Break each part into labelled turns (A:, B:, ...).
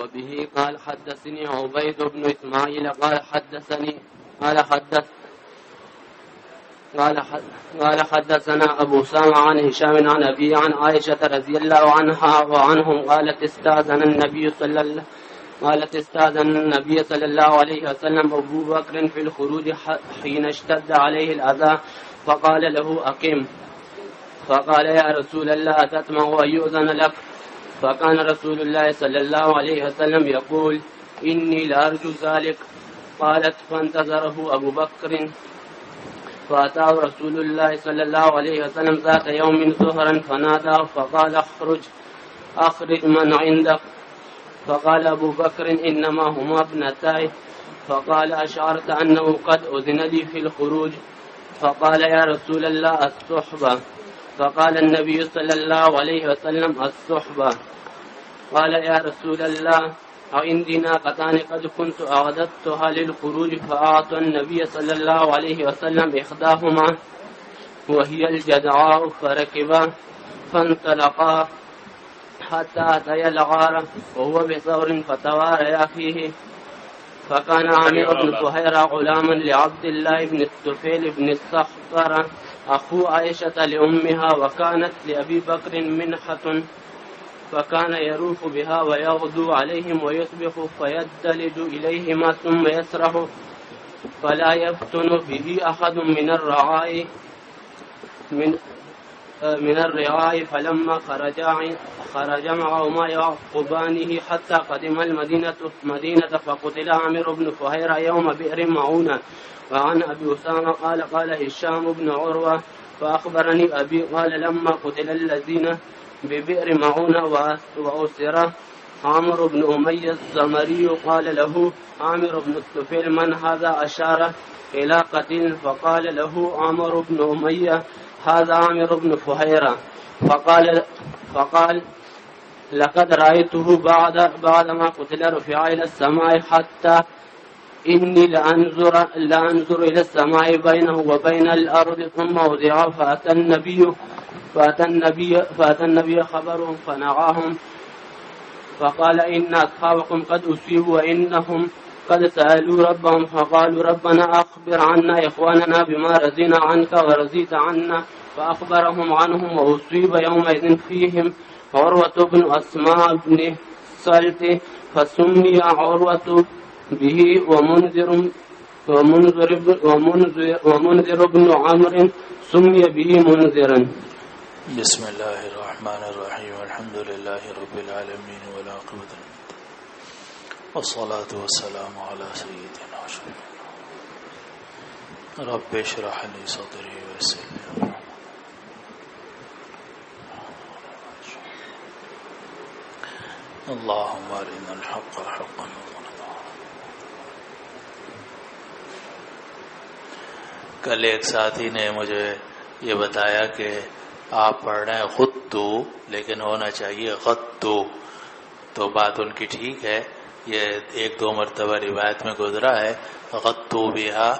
A: وبه قال حدثني عبيد بن إسماعيل قال حدثنا أبو سامع عن هشام عن أبي عن عائشة رضي الله عنها وعنهم قالت استأذن النبي صلى الله عليه وسلم أبو بكر في الخروج حين اشتد عليه الأذى فقال له أقم، فقال يا رسول الله أتطمع أن يؤذن لك؟ فكان رسول الله صلى الله عليه وسلم يقول إني لأرجو ذلك. قالت فانتظره أبو بكر فأتاه رسول الله صلى الله عليه وسلم ذات يوم ظهرا فنادى فقال أخرج من عندك. فقال أبو بكر إنما هما ابنتاي. فقال أشعرت أنه قد أذن لي في الخروج؟ فقال يا رسول الله الصحبة. فقال النبي صلى الله عليه وسلم الصحبة. قال يا رسول الله عندي ناقتان قد كنت أعددتها للخروج فأعطى النبي صلى الله عليه وسلم إحداهما وهي الجدعاء فركبا فانطلقا حتى أتيا الغار وهو بثور فتواريا فيه. فكان عامر بن فهيرة غلاما لعبد الله بن الطفيل بن الصخر أخو عائشة لأمها، وكانت لأبي بكر منحة فكان يروح بها ويغدو عليهم ويصبح فيدلج إليهما ثم يسرح فلا يفتن به أحد من الرعاء. فلما خرج معهما يعقبانه حتى قدم المدينة فقتل عامر بن فهيرة يوم بئر معونة. وعن أبي أسامة قال هشام بن عروة فأخبرني أبي قال لما قتل الذين ببئر معونة وأسر عامر بن أمية الزمري قال له عامر بن الطفيل من هذا؟ أشار إلى قتيل فقال له عامر بن أمية هذا عامر بن فهيرة. فقال لقد رأيته بعدما قتل رفع إلى السماء حتى إني لأنظر إلى السماء بينه وبين الأرض ثم وضع فأتى النبي خبرهم فنعاهم فقال إن أصحابكم قد أصيبوا وإنهم قد سألوا ربهم فقالوا ربنا أخبر عنا إخواننا بما رضينا عنك ورضيت عنا. فأخبرهم عنهم وأصيب يومئذ فيهم عروة بن أسماء بن صلت فسمي عروة به ومنذر بن عمرو سمي به منذرا.
B: بسم الله الرحمن الرحيم الحمد لله رب العالمين والعاقبة والصلاة والسلام على سيدنا رب اشرح لي صدري ويسر لي أمري اللهم أرنا الحق حقا وارزقنا. کل ایک ساتھی نے مجھے یہ بتایا کہ آپ پڑھ رہے ہیں خطو لیکن ہونا چاہیے غطو، تو بات ان کی ٹھیک ہے، یہ ایک دو مرتبہ روایت میں گزرا ہے غطو بہا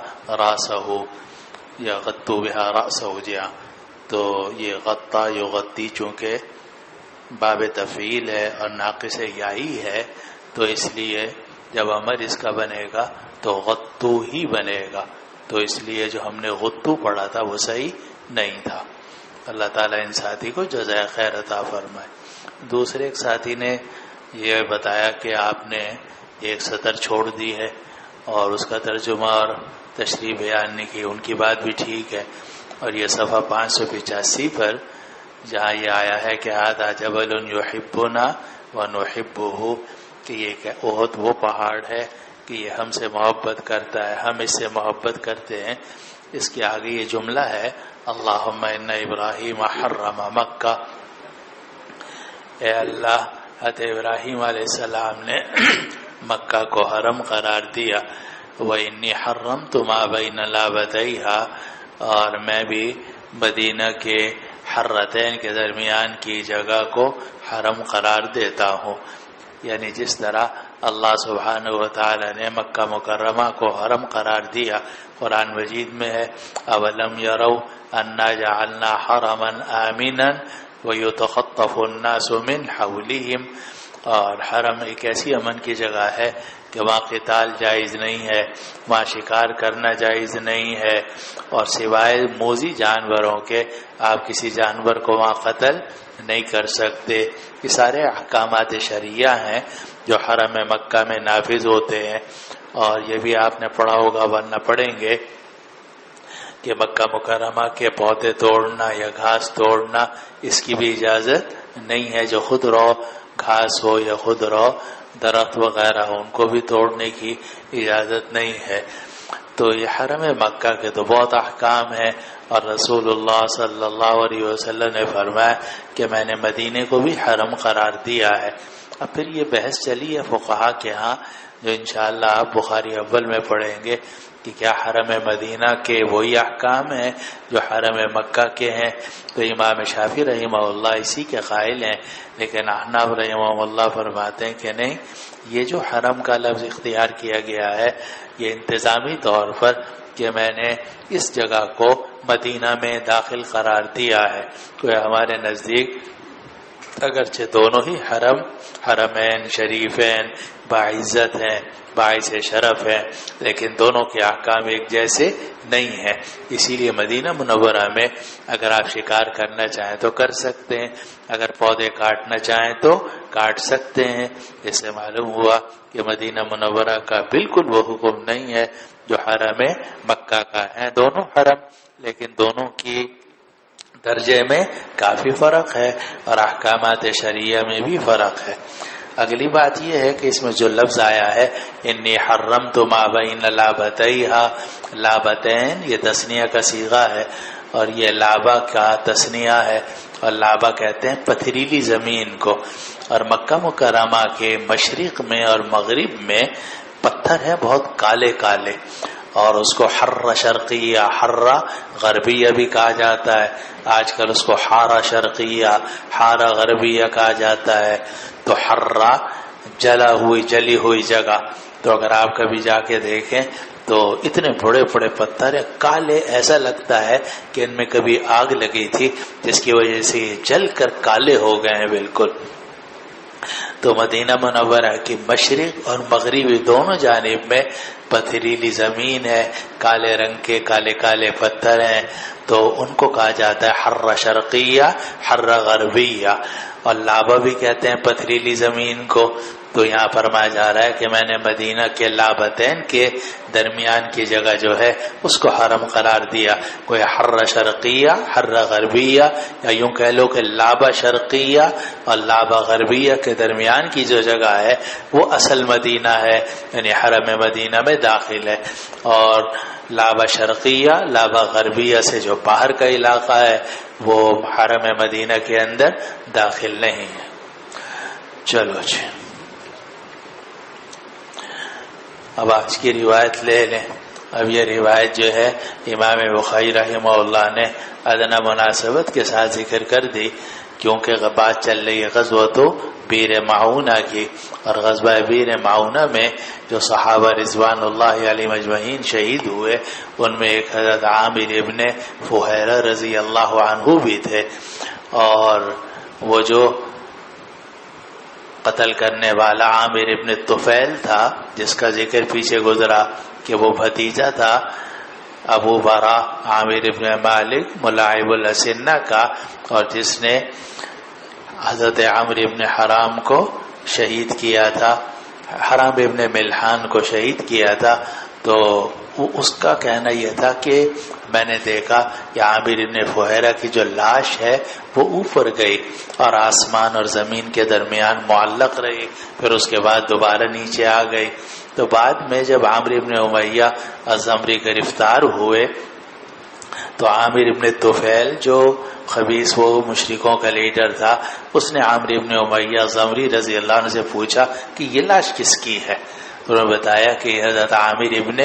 B: راسہ یا غطو بہا راسہ جیا، تو یہ غطا یغطی چونکہ باب تفعیل ہے اور ناقص یائی ہے تو اس لیے جب امر اس کا بنے گا تو غطو ہی بنے گا، تو اس لیے جو ہم نے غطو پڑھا تھا وہ صحیح نہیں تھا۔ اللہ تعالیٰ ان ساتھی کو جزائے خیر عطا فرمائے۔ دوسرے ایک ساتھی نے یہ بتایا کہ آپ نے ایک سطر چھوڑ دی ہے اور اس کا ترجمہ اور تشریح بیان نہیں کی، ان کی بات بھی ٹھیک ہے، اور یہ صفحہ 585 پر جہاں یہ آیا ہے کہ ھذا جبل یحبنا ونحبہ، کہ یہ احد وہ پہاڑ ہے کہ یہ ہم سے محبت کرتا ہے، ہم اس سے محبت کرتے ہیں، اس کے آگے یہ جملہ ہے اللہم ان ابراہیم حرم مکہ، اے اللہ حضرت ابراہیم علیہ السلام نے مکہ کو حرم قرار دیا، وَإِنِّي حَرَّمْتُ مَا بَيْنَ لَابَتَيْهَا، اور میں بھی مدینہ کے حرتین کے درمیان کی جگہ کو حرم قرار دیتا ہوں، یعنی جس طرح اللہ سبحانہ و تعالی نے مکہ مکرمہ کو حرم قرار دیا، قرآن مجید میں ہے اولم یروا انا جعلنا حرما آمنا ویتخطف الناس من حولهم، اور حرم ایک ایسی امن کی جگہ ہے کہ وہاں قتال جائز نہیں ہے، وہاں شکار کرنا جائز نہیں ہے، اور سوائے موذی جانوروں کے آپ کسی جانور کو وہاں قتل نہیں کر سکتے۔ یہ سارے احکامات شرعیہ ہیں جو حرم مکہ میں نافذ ہوتے ہیں، اور یہ بھی آپ نے پڑھا ہوگا ورنہ پڑھیں گے کہ مکہ مکرمہ کے پودے توڑنا یا گھاس توڑنا اس کی بھی اجازت نہیں ہے، جو خود رو گھاس ہو یا خود رو درخت وغیرہ ہو ان کو بھی توڑنے کی اجازت نہیں ہے۔ تو یہ حرم مکہ کے تو بہت احکام ہیں، اور رسول اللہ صلی اللہ علیہ وسلم نے فرمایا کہ میں نے مدینے کو بھی حرم قرار دیا ہے۔ اب پھر یہ بحث چلی ہے فقہا کے ہاں، جو انشاءاللہ آپ بخاری اول میں پڑھیں گے کہ کیا حرم مدینہ کے وہی احکام ہیں جو حرم مکہ کے ہیں۔ تو امام شافعی رحمہ اللہ اسی کے قائل ہیں، لیکن احناف رحمہ اللہ فرماتے ہیں کہ نہیں، یہ جو حرم کا لفظ اختیار کیا گیا ہے یہ انتظامی طور پر کہ میں نے اس جگہ کو مدینہ میں داخل قرار دیا ہے۔ تو ہمارے نزدیک اگرچہ دونوں ہی حرمین شریفین باعزت ہیں، باعث شرف ہیں، لیکن دونوں کے احکام ایک جیسے نہیں ہیں۔ اسی لیے مدینہ منورہ میں اگر آپ شکار کرنا چاہیں تو کر سکتے ہیں، اگر پودے کاٹنا چاہیں تو کاٹ سکتے ہیں۔ اس سے معلوم ہوا کہ مدینہ منورہ کا بالکل وہ حکم نہیں ہے جو حرم مکہ کا ہے۔ دونوں حرم، لیکن دونوں کی درجے میں کافی فرق ہے اور احکامات شرعیہ میں بھی فرق ہے۔ اگلی بات یہ ہے کہ اس میں جو لفظ آیا ہے انی حرمت ما بین لابتیہا، لابتین یہ تثنیہ کا صیغہ ہے، اور یہ لابا کا تثنیہ ہے، اور لابا کہتے ہیں پتھریلی زمین کو۔ اور مکہ مکرمہ کے مشرق میں اور مغرب میں پتھر ہیں بہت کالے کالے، اور اس کو حرہ شرقیہ، حرہ غربیہ بھی کہا جاتا ہے، آج کل اس کو حارہ شرقیہ، حارہ غربیہ کہا جاتا ہے۔ تو حرہ جلی ہوئی جگہ، تو اگر آپ کبھی جا کے دیکھیں تو اتنے بڑے بڑے پتھر ہیں کالے، ایسا لگتا ہے کہ ان میں کبھی آگ لگی تھی جس کی وجہ سے یہ جل کر کالے ہو گئے ہیں بالکل۔ تو مدینہ منورہ کی مشرق اور مغربی دونوں جانب میں پتھریلی زمین ہے، کالے رنگ کے کالے کالے پتھر ہیں، تو ان کو کہا جاتا ہے حرہ شرقیہ، حرہ غربیہ، اور لابا بھی کہتے ہیں پتھریلی زمین کو۔ تو یہاں فرمایا جا رہا ہے کہ میں نے مدینہ کے لابتین کے درمیان کی جگہ جو ہے اس کو حرم قرار دیا۔ کوئی حرہ شرقیہ، حرہ غربیہ، یا یوں کہہ لو کہ لابا شرقیہ اور لابا غربیہ کے درمیان کی جو جگہ ہے وہ اصل مدینہ ہے، یعنی حرم مدینہ میں داخل ہے، اور لابا شرقیہ، لابا غربیہ سے جو باہر کا علاقہ ہے وہ حرم مدینہ کے اندر داخل نہیں ہے۔ چلو جی، اب آج کی روایت لے لیں۔ اب یہ روایت جو ہے امام بخاری رحمہ اللہ نے ادنی مناسبت کے ساتھ ذکر کر دی، کیونکہ بات چل رہی ہے غزوۃ بیر معونہ کی، اور غزوہ بیر معونہ میں جو صحابہ رضوان اللہ علیہم اجمعین شہید ہوئے ان میں ایک حضرت عامر ابن فہیرہ رضی اللہ عنہ بھی تھے، اور وہ جو قتل کرنے والا عامر ابن طفیل تھا جس کا ذکر پیچھے گزرا کہ وہ بھتیجا تھا ابو برا عامر ابن مالک ملاعب الاسنہ کا، اور جس نے حضرت عمرو ابن حرام کو شہید کیا تھا، حرام ابن ملحان کو شہید کیا تھا۔ تو اس کا کہنا یہ تھا کہ میں نے دیکھا کہ عامر ابن فہیرہ کی جو لاش ہے وہ اوپر گئی اور آسمان اور زمین کے درمیان معلق رہی، پھر اس کے بعد دوبارہ نیچے آ گئی۔ تو بعد میں جب عامر ابن امیہ الزمری گرفتار ہوئے تو عامر ابن طفیل جو خبیث وہ مشرکوں کا لیڈر تھا، اس نے عامر ابن امیہ الزمری رضی اللہ عنہ سے پوچھا کہ یہ لاش کس کی ہے؟ انہوں نے بتایا کہ حضرت عامر ابن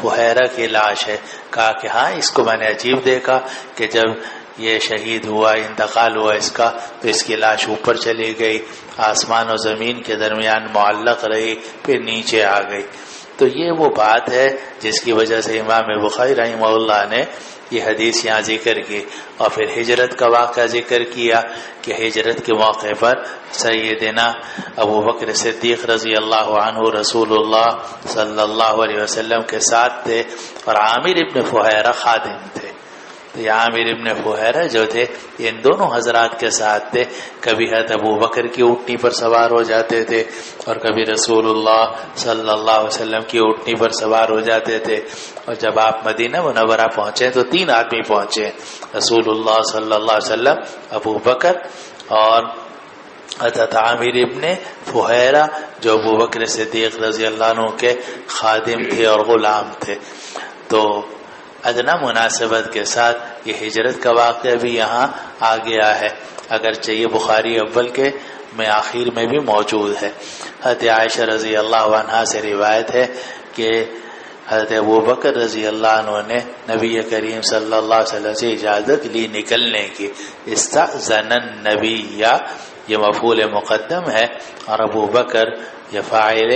B: فہیرہ کی لاش ہے۔ کہا کہ ہاں، اس کو میں نے عجیب دیکھا کہ جب یہ شہید ہوا، انتقال ہوا اس کا، تو اس کی لاش اوپر چلی گئی، آسمان و زمین کے درمیان معلق رہی، پھر نیچے آ گئی۔ تو یہ وہ بات ہے جس کی وجہ سے امام بخاری رحمہ اللہ نے یہ حدیث یہاں ذکر کی، اور پھر ہجرت کا واقعہ ذکر کیا کہ ہجرت کے موقع پر سیدنا ابو بکر صدیق رضی اللہ عنہ رسول اللہ صلی اللہ علیہ وسلم کے ساتھ تھے، اور عامر ابن فہیرہ خادم تھے. تو یہ عامر ابن فہیرہ جو تھے ان دونوں حضرات کے ساتھ تھے. کبھی حضرت ابو بکر کی اونٹنی پر سوار ہو جاتے تھے اور کبھی رسول اللہ صلی اللہ علیہ وسلم کی اونٹنی پر سوار ہو جاتے تھے. اور جب آپ مدینہ منورہ پہنچے تو 3 آدمی پہنچے، رسول اللہ صلی اللہ علیہ وسلم، ابو بکر اور حضرت عامر ابن فہیرہ جو ابو بکر صدیق رضی اللہ عنہ کے خادم تھے اور غلام تھے. تو ادنا مناسبت کے ساتھ یہ ہجرت کا واقعہ بھی یہاں آ گیا ہے، اگرچہ یہ بخاری اول کے میں آخر میں بھی موجود ہے. حضرت عائشہ رضی اللہ عنہا سے روایت ہے کہ حضرت ابو بکر رضی اللہ عنہ نے نبی کریم صلی اللہ علیہ وسلم سے اجازت لی نکلنے کی. استأذن النبی، یہ مفعول مقدم ہے، اور ابو بکر یہ فاعل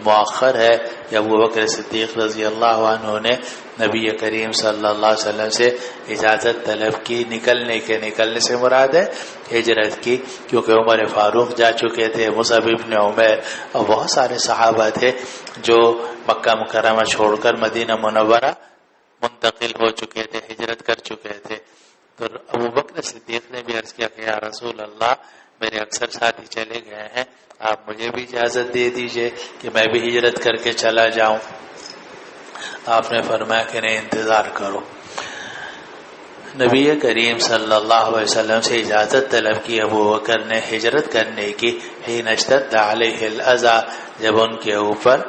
B: مؤخر ہے. ابو بکر صدیق رضی اللہ عنہ نے نبی کریم صلی اللہ علیہ وسلم سے اجازت طلب کی نکلنے سے مراد ہے ہجرت کی، کیونکہ عمر فاروق جا چکے تھے، مصعب ابن عمیر اور بہت سارے صحابہ تھے جو مکہ مکرمہ چھوڑ کر مدینہ منورہ منتقل ہو چکے تھے، ہجرت کر چکے تھے. تو ابو بکر صدیق نے بھی عرض کیا کہ یا رسول اللہ، میرے اکثر ساتھی چلے گئے ہیں، آپ مجھے بھی اجازت دے دیجئے کہ میں بھی ہجرت کر کے چلا جاؤں. آپ نے فرمایا کہ نہیں، انتظار کرو. نبی کریم صلی اللہ علیہ وسلم سے اجازت طلب کی ابو بکر نے ہجرت کرنے کی. حین اشتد علیہ الاذى، جب ان کے اوپر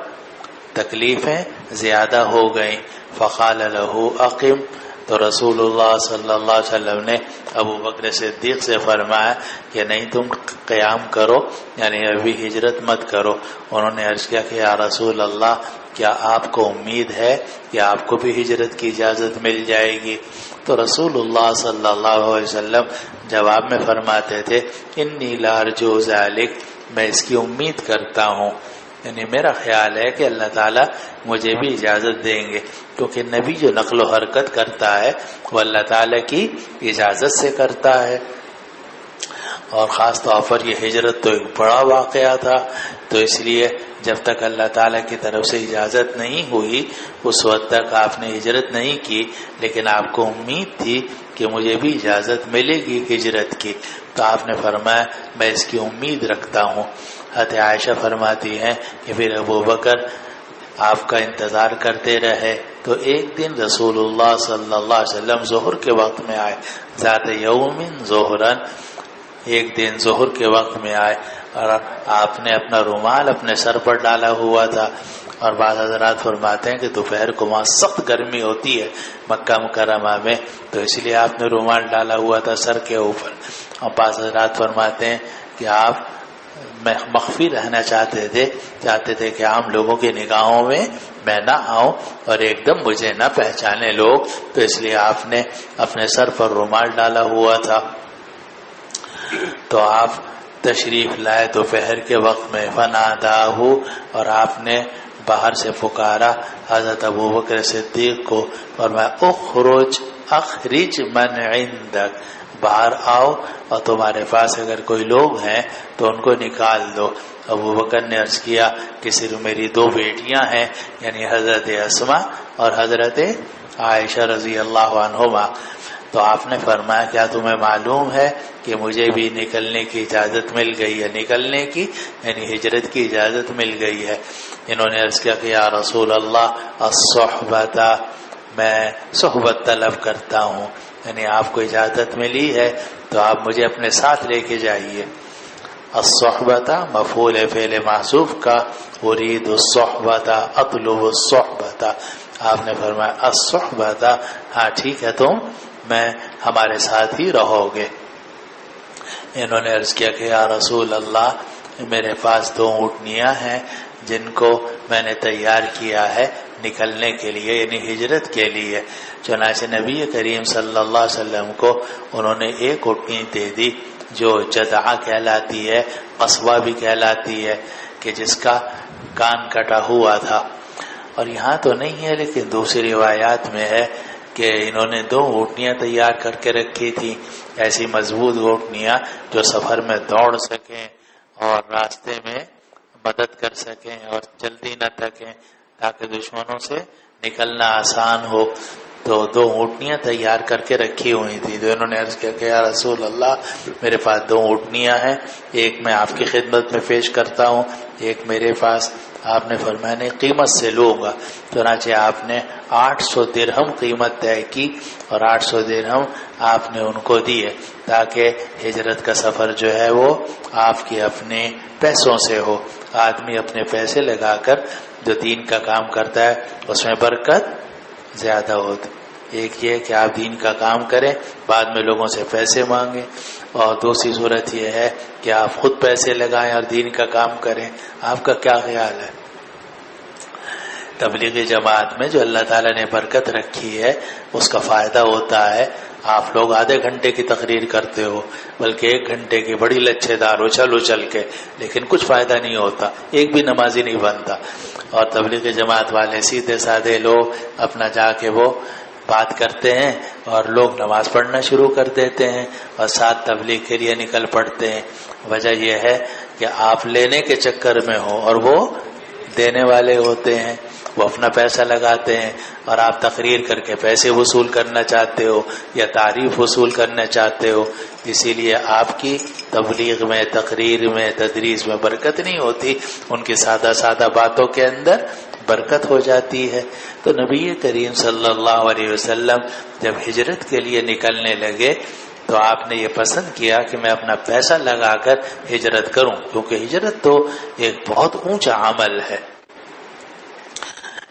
B: تکلیفیں زیادہ ہو گئیں. فقال له اقم، تو رسول اللہ صلی اللہ علیہ وسلم نے ابو بکر صدیق سے فرمایا کہ نہیں، تم قیام کرو، یعنی ابھی ہجرت مت کرو. انہوں نے عرض کیا کہ یا رسول اللہ، کیا آپ کو امید ہے کہ آپ کو بھی ہجرت کی اجازت مل جائے گی؟ تو رسول اللہ صلی اللہ علیہ وسلم جواب میں فرماتے تھے انی لا ارجو ذلک، میں اس کی امید کرتا ہوں، یعنی میرا خیال ہے کہ اللہ تعالیٰ مجھے بھی اجازت دیں گے، کیونکہ نبی جو نقل و حرکت کرتا ہے وہ اللہ تعالیٰ کی اجازت سے کرتا ہے. اور خاص طور پر یہ ہجرت تو ایک بڑا واقعہ تھا، تو اس لیے جب تک اللہ تعالیٰ کی طرف سے اجازت نہیں ہوئی اس وقت تک آپ نے ہجرت نہیں کی، لیکن آپ کو امید تھی کہ مجھے بھی اجازت ملے گی ہجرت کی. تو آپ نے فرمایا میں اس کی امید رکھتا ہوں. حضرت عائشہ فرماتی ہیں کہ پھر ابو بکر آپ کا انتظار کرتے رہے. تو ایک دن رسول اللہ صلی اللہ علیہ وسلم ظہر کے وقت میں آئے، ذات یوم ظہرن، ایک دن ظہر کے وقت میں آئے، اور آپ نے اپنا رومال اپنے سر پر ڈالا ہوا تھا. اور بعض حضرات فرماتے ہیں کہ دوپہر کو وہاں سخت گرمی ہوتی ہے مکہ مکرمہ میں، تو اس لیے آپ نے رومال ڈالا ہوا تھا سر کے اوپر. اور بعض حضرات فرماتے ہیں کہ آپ مخفی رہنا چاہتے تھے کہ عام لوگوں کی نگاہوں میں میں نہ آؤں اور ایک دم مجھے نہ پہچانے لوگ، تو اس لیے آپ نے اپنے سر پر رومال ڈالا ہوا تھا. تو آپ تشریف لائے دوپہر کے وقت میں. فناداہ، اور آپ نے باہر سے پکارا حضرت ابو بکر صدیق کو، فرمایا اخرج من عندک، باہر آؤ اور تمہارے پاس اگر کوئی لوگ ہیں تو ان کو نکال دو. ابو بکر نے عرض کیا کہ صرف میری 2 بیٹیاں ہیں، یعنی حضرت اسما اور حضرت عائشہ رضی اللہ عنہما. تو آپ نے فرمایا کیا تمہیں معلوم ہے کہ مجھے بھی نکلنے کی اجازت مل گئی ہے، نکلنے کی یعنی ہجرت کی اجازت مل گئی ہے. انہوں نے عرض کیا کہ یا رسول اللہ الصحبت، میں صحبت طلب کرتا ہوں، یعنی آپ کو اجازت ملی ہے تو آپ مجھے اپنے ساتھ لے کے جائیے. الصحبت مفعول فعل محذوف کا، اريد الصحبت اطلب الصحبت. آپ نے فرمایا الصحبت، ہاں ٹھیک ہے تم میں ہمارے ساتھ ہی رہو گے. انہوں نے عرض کیا کہ یا رسول اللہ، میرے پاس 2 اونٹنیاں ہیں جن کو میں نے تیار کیا ہے نکلنے کے لیے، یعنی ہجرت کے لیے. چنانچہ نبی کریم صلی اللہ علیہ وسلم کو انہوں نے 1 اونٹنی دے دی جو جذعہ کہلاتی ہے، قصوہ بھی کہلاتی ہے، کہ جس کا کان کٹا ہوا تھا. اور یہاں تو نہیں ہے لیکن دوسری روایات میں ہے کہ انہوں نے 2 اونٹنیاں تیار کر کے رکھی تھی، ایسی مضبوط اونٹنیاں جو سفر میں دوڑ سکیں اور راستے میں مدد کر سکیں اور جلدی نہ تھکیں تاکہ دشمنوں سے نکلنا آسان ہو. تو 2 اونٹنیاں تیار کر کے رکھی ہوئی تھی. تو انہوں نے عرض کیا کہ یا رسول اللہ میرے پاس 2 اونٹنیاں ہیں، ایک میں آپ کی خدمت میں پیش کرتا ہوں، ایک میرے پاس. آپ نے فرمایا نہیں، قیمت سے لوں گا. چنانچہ آپ نے 800 درہم قیمت طے کی اور 800 درہم آپ نے ان کو دیے تاکہ ہجرت کا سفر جو ہے وہ آپ کے اپنے پیسوں سے ہو. آدمی اپنے پیسے لگا کر جو دین کا کام کرتا ہے اس میں برکت زیادہ ہوتی. ایک یہ کہ آپ دین کا کام کریں بعد میں لوگوں سے پیسے مانگیں، اور دوسری صورت یہ ہے کہ آپ خود پیسے لگائیں اور دین کا کام کریں. آپ کا کیا خیال ہے؟ تبلیغی جماعت میں جو اللہ تعالیٰ نے برکت رکھی ہے اس کا فائدہ ہوتا ہے. آپ لوگ آدھے گھنٹے کی تقریر کرتے ہو بلکہ 1 گھنٹے کی بڑی لچھے دار اچھل کے، لیکن کچھ فائدہ نہیں ہوتا، ایک بھی نمازی نہیں بنتا. اور تبلیغی جماعت والے سیدھے سادے لوگ اپنا جا کے وہ بات کرتے ہیں اور لوگ نماز پڑھنا شروع کر دیتے ہیں اور ساتھ تبلیغ کے لیے نکل پڑتے ہیں. وجہ یہ ہے کہ آپ لینے کے چکر میں ہو اور وہ دینے والے ہوتے ہیں، وہ اپنا پیسہ لگاتے ہیں اور آپ تقریر کر کے پیسے وصول کرنا چاہتے ہو یا تعریف وصول کرنا چاہتے ہو. اسی لیے آپ کی تبلیغ میں، تقریر میں، تدریس میں برکت نہیں ہوتی، ان کی سادہ باتوں کے اندر برکت ہو جاتی ہے. تو نبی کریم صلی اللہ علیہ وسلم جب ہجرت کے لیے نکلنے لگے تو آپ نے یہ پسند کیا کہ میں اپنا پیسہ لگا کر ہجرت کروں، کیونکہ ہجرت تو ایک بہت اونچا عمل ہے.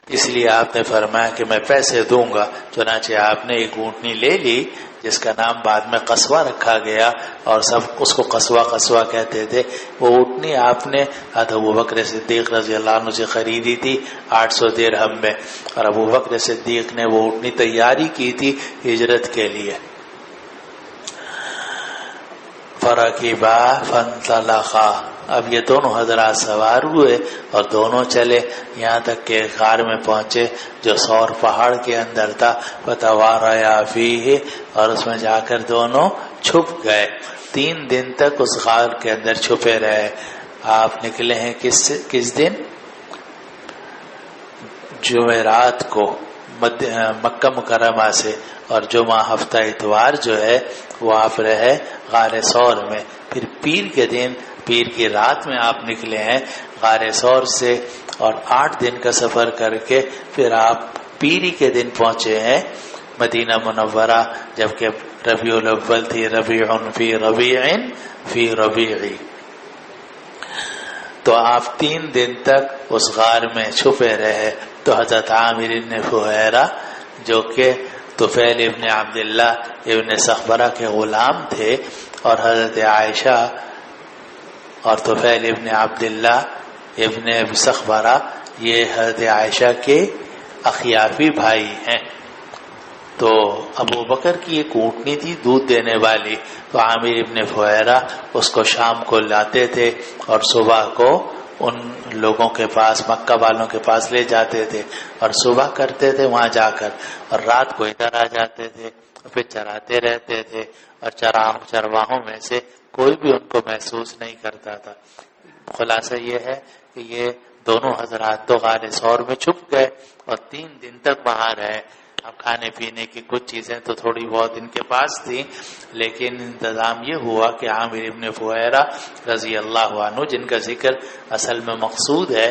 B: اس لیے آپ نے فرمایا کہ میں پیسے دوں گا. چنانچہ آپ نے ایک اونٹنی لے لی جس کا نام بعد میں قصوہ رکھا گیا اور سب اس کو قصوہ کہتے تھے. وہ اونٹنی آپ نے ابو بکر صدیق رضی اللہ عنہ سے خریدی تھی 800 درہم میں، اور ابو بکر صدیق نے وہ اونٹنی تیاری کی تھی ہجرت کے لیے. فرکبا فانطلقا، اب یہ دونوں حضرات سوار ہوئے اور دونوں چلے یہاں تک کہ غار میں پہنچے جو سور پہاڑ کے اندر تھا. فتواریا فیہ، اور اس میں جا کر دونوں چھپ گئے. 3 دن تک اس غار کے اندر چھپے رہے. آپ نکلے ہیں کس دن؟ جمعرات کو مکہ مکرمہ سے، اور جمعہ ہفتہ اتوار جو ہے وہ آپ رہے غار سور میں. پھر پیر کے دن، پیر کی رات میں آپ نکلے ہیں غار سور سے، اور 8 دن کا سفر کر کے پھر آپ پیری کے دن پہنچے ہیں مدینہ منورہ، جبکہ ربیع الاول تھی. ربیع فی ربیعی. تو آپ 3 دن تک اس غار میں چھپے رہے. تو حضرت عامر بن فہیرہ جو کہ طفیل ابن عبداللہ ابن سخبرہ کے غلام تھے، اور حضرت عائشہ اور طفیل ابن عبداللہ ابن سخبرہ یہ حضرت عائشہ کے اخیافی بھائی ہیں. تو ابو بکر کی ایک اونٹنی تھی دودھ دینے والی، تو عامر ابن فہیرہ اس کو شام کو لاتے تھے اور صبح کو ان لوگوں کے پاس، مکہ والوں کے پاس لے جاتے تھے اور صبح کرتے تھے وہاں جا کر، اور رات کو ادھر آ جاتے تھے اور پھر چراتے رہتے تھے. اور چرواہوں میں سے کوئی بھی ان کو محسوس نہیں کرتا تھا. خلاصہ یہ ہے کہ یہ دونوں حضرات تو غار سور میں چھپ گئے اور 3 دن تک وہاں رہے. اب کھانے پینے کی کچھ چیزیں تو تھوڑی بہت ان کے پاس تھیں، لیکن انتظام یہ ہوا کہ عامر ابن فہیرہ رضی اللہ عنہ، جن کا ذکر اصل میں مقصود ہے،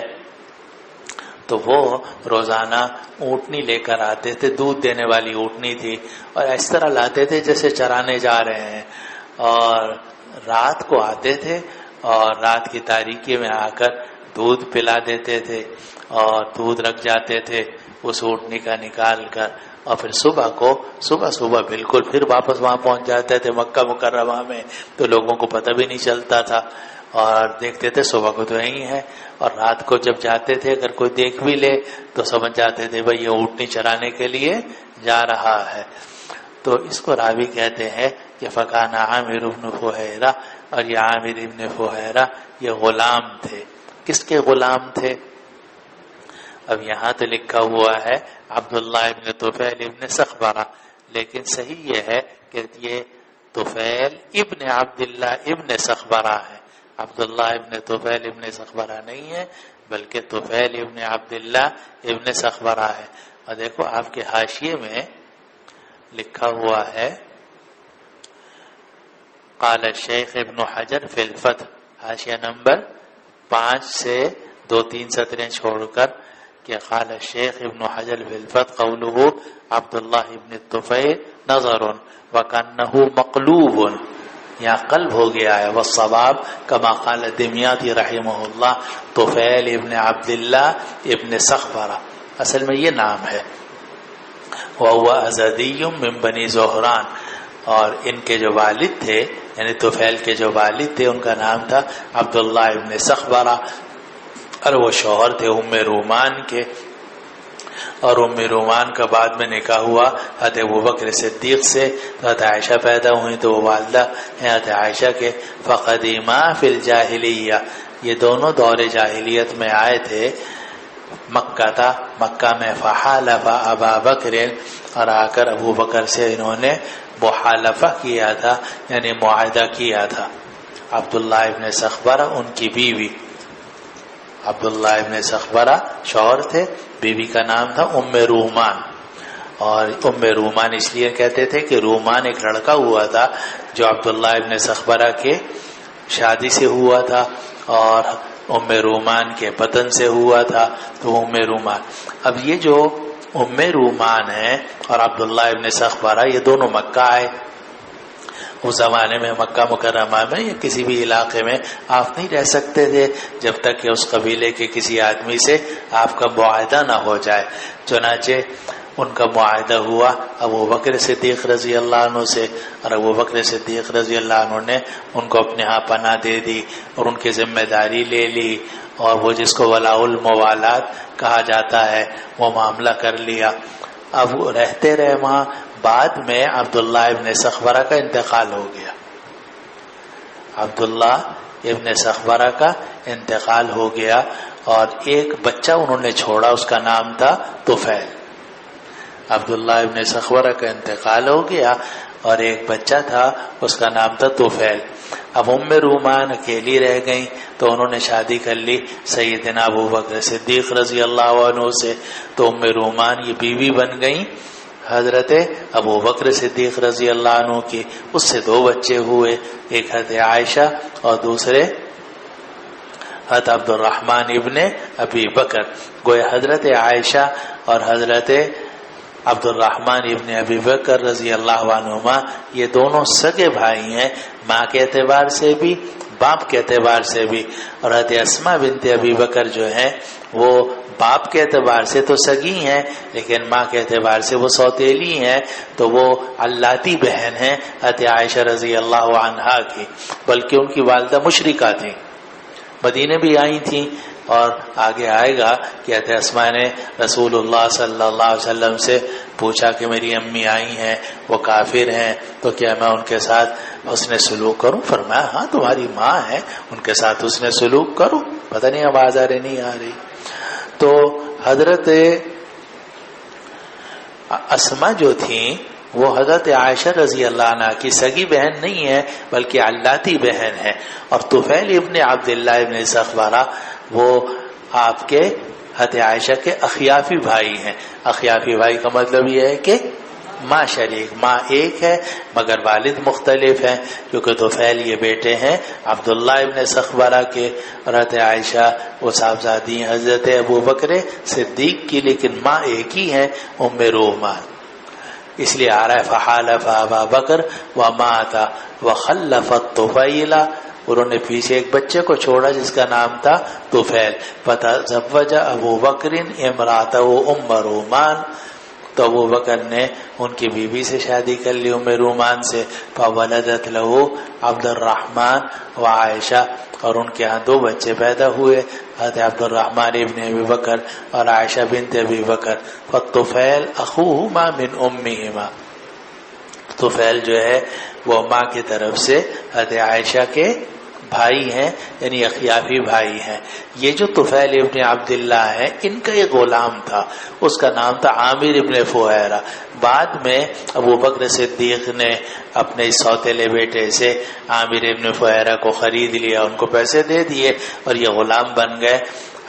B: تو وہ روزانہ اونٹنی لے کر آتے تھے. دودھ دینے والی اونٹنی تھی، اور اس طرح لاتے تھے جیسے چرانے جا رہے ہیں، اور رات کو آتے تھے اور رات کی تاریکی میں آ کر دودھ پلا دیتے تھے اور دودھ رکھ جاتے تھے اس اونٹنی کا نکال کر، اور پھر صبح بالکل پھر واپس وہاں پہنچ جاتے تھے مکہ مکرمہ میں. تو لوگوں کو پتہ بھی نہیں چلتا تھا اور دیکھتے تھے صبح کو تو یہی ہے. اور رات کو جب جاتے تھے اگر کوئی دیکھ بھی لے تو سمجھ جاتے تھے بھائی یہ اونٹنی چرانے کے لیے جا رہا ہے. تو اس کو راوی کہتے ہیں کہ فکان عامر بن فہیرہ، اور یہ عامر بن فہیرہ یہ غلام تھے. کس کے غلام تھے؟ اب یہاں تو لکھا ہوا ہے عبداللہ ابن طفیل ابن سخبرہ، لیکن صحیح یہ ہے کہ یہ طفیل ابن عبداللہ ابن سخبرہ ہے، عبداللہ ابن طفیل ابن سخبرہ نہیں ہے، بلکہ طفیل ابن عبداللہ ابن سخبرہ ہے۔ اور دیکھو آپ کے حاشیے میں لکھا ہوا ہے قال الشیخ ابن حجر فی الفتح، حاشیہ نمبر 5 سے 2-3 سطریں چھوڑ کر کہ قال الشیخ ابن حجر فی الفتح قوله عبداللہ ابن طفیل نظر وکانہ مقلوب، یہاں قلب ہو گیا ہے، والصواب کما قال دمیاطی رحمہ اللہ طفیل ابن عبداللہ ابن سخبرہ، اصل میں یہ نام ہے۔ وهو ازدی من بنی زہران، اور ان کے جو والد تھے یعنی طفیل کے جو والد تھے ان کا نام تھا عبداللہ ابن سخبرہ، اور وہ شوہر تھے ام رومان کے، اور ام رومان کا بعد میں نکاح ہوا حضرت ابوبکر صدیق سے، حضرت عائشہ پیدا ہوئی تو وہ والدہ ہیں حضرت عائشہ کے۔ فقدیما فی الجاہلیہ، یہ دونوں دور جاہلیت میں آئے تھے مکہ تھا، مکہ میں فحالف ابا بکر، اور آ کر ابو بکر سے انہوں نے محالفہ کیا تھا یعنی معاہدہ کیا تھا۔ عبداللہ ابن سخبرہ ان کی بیوی، عبداللہ ابن سخبرہ شوہر تھے، بیوی کا نام تھا ام رومان، اور ام رومان اس لیے کہتے تھے کہ رومان ایک لڑکا ہوا تھا جو عبداللہ ابن سخبرہ کے شادی سے ہوا تھا اور ام رومان کے بدن سے ہوا تھا، تو ام رومان۔ اب یہ جو ام رومان ہے اور عبداللہ ابن سخبرہ یہ دونوں مکہ آئے۔ اس زمانے میں مکہ مکرمہ میں یا کسی بھی علاقے میں آپ نہیں رہ سکتے تھے جب تک کہ اس قبیلے کے کسی آدمی سے آپ کا معاہدہ نہ ہو جائے، چنانچہ ان کا معاہدہ ہوا ابو بکر صدیق رضی اللہ عنہ سے، اور ابو بکر صدیق رضی اللہ عنہ نے ان کو اپنے ہاں پناہ دے دی اور ان کی ذمہ داری لے لی، اور وہ جس کو ولاء الموالات کہا جاتا ہے وہ معاملہ کر لیا۔ اب رہتے رہے وہاں، بعد میں عبداللہ ابن سخبرہ کا انتقال ہو گیا، عبداللہ ابن سخبرہ کا انتقال ہو گیا، اور ایک بچہ انہوں نے چھوڑا، اس کا نام تھا طفیل۔ عبداللہ ابن سخبرہ کا انتقال ہو گیا اور ایک بچہ تھا، اس کا نام تھا طفیل۔ اب ام رومان اکیلی رہ گئیں تو انہوں نے شادی کر لی سیدنا ابو بکر صدیق رضی اللہ عنہ سے، تو ام رومان یہ بیوی بن گئیں حضرت ابو بکر صدیق رضی اللہ عنہ کی۔ اس سے 2 بچے ہوئے، ایک حضرت عائشہ اور دوسرے حضرت عبد الرحمن ابن ابی بکر۔ گویا حضرت عائشہ اور حضرت عبد الرحمن ابن ابی بکر رضی اللہ عنہما یہ دونوں سگے بھائی ہیں، ماں کے اعتبار سے بھی باپ کے اعتبار سے بھی، اور حضرت اسماء بنت ابی بکر جو ہیں وہ باپ کے اعتبار سے تو سگی ہیں لیکن ماں کے اعتبار سے وہ سوتیلی ہیں، تو وہ علاتی بہن ہیں حضرت عائشہ رضی اللہ عنہا کی، بلکہ ان کی والدہ مشرکہ تھیں، مدینے بھی آئی تھیں، اور آگے آئے گا کہ حضرت اسماء نے رسول اللہ صلی اللہ علیہ وسلم سے پوچھا کہ میری امی آئی ہیں وہ کافر ہیں تو کیا میں ان کے ساتھ حسن سلوک کروں؟ فرمایا ہاں تمہاری ماں ہے، ان کے ساتھ حسن سلوک کرو۔ پتہ نہیں آواز آ رہی نہیں آ رہی؟ تو حضرت اسماء جو تھیں وہ حضرت عائشہ رضی اللہ عنہ کی سگی بہن نہیں ہے بلکہ علاتی بہن ہے، اور طفیل ابن عبداللہ ابن سخبرہ وہ آپ کے حضرت عائشہ کے اخیافی بھائی ہیں۔ اخیافی بھائی کا مطلب یہ ہے کہ ماں شریک، ماں ایک ہے مگر والد مختلف ہیں، کیونکہ طفیل یہ بیٹے ہیں عبداللہ ابن سخبرہ کے، اور حضرت عائشہ وہ صاحبزادی حضرت ابو بکر صدیق کی، لیکن ماں ایک ہی ہے ام رومان۔ اس لیے آ رہا ہے فحالف ابا بکر ومات وخلفت طفیلا، انہوں نے پیچھے ایک بچے کو چھوڑا جس کا نام تھا طفیل، فتزوج ابو بکر امرأتہ ام رومان، تو ابو بکر نے ان کی بیوی سے شادی کر لی ام رومان سے، فولدت له عبد الرحمن و عائشہ، اور ان کے ہاں 2 بچے پیدا ہوئے، حضرت عبد الرحمن ابن ابی بکر اور عائشہ بنت ابی بکر۔ فالطفیل اخوہما من امہما، طفیل جو ہے وہ ماں کی طرف سے حضرت عائشہ کے بھائی ہیں یعنی اخیافی بھائی ہیں. یہ جو طفیل ابن عبداللہ ہے ان کا ایک غلام تھا, اس کا نام تھا عامر ابن فہیرہ. بعد میں ابو بکر صدیق نے اپنے سوتیلے بیٹے سے عامر ابن فہیرہ کو خرید لیا, ان کو پیسے دے دیے اور یہ غلام بن گئے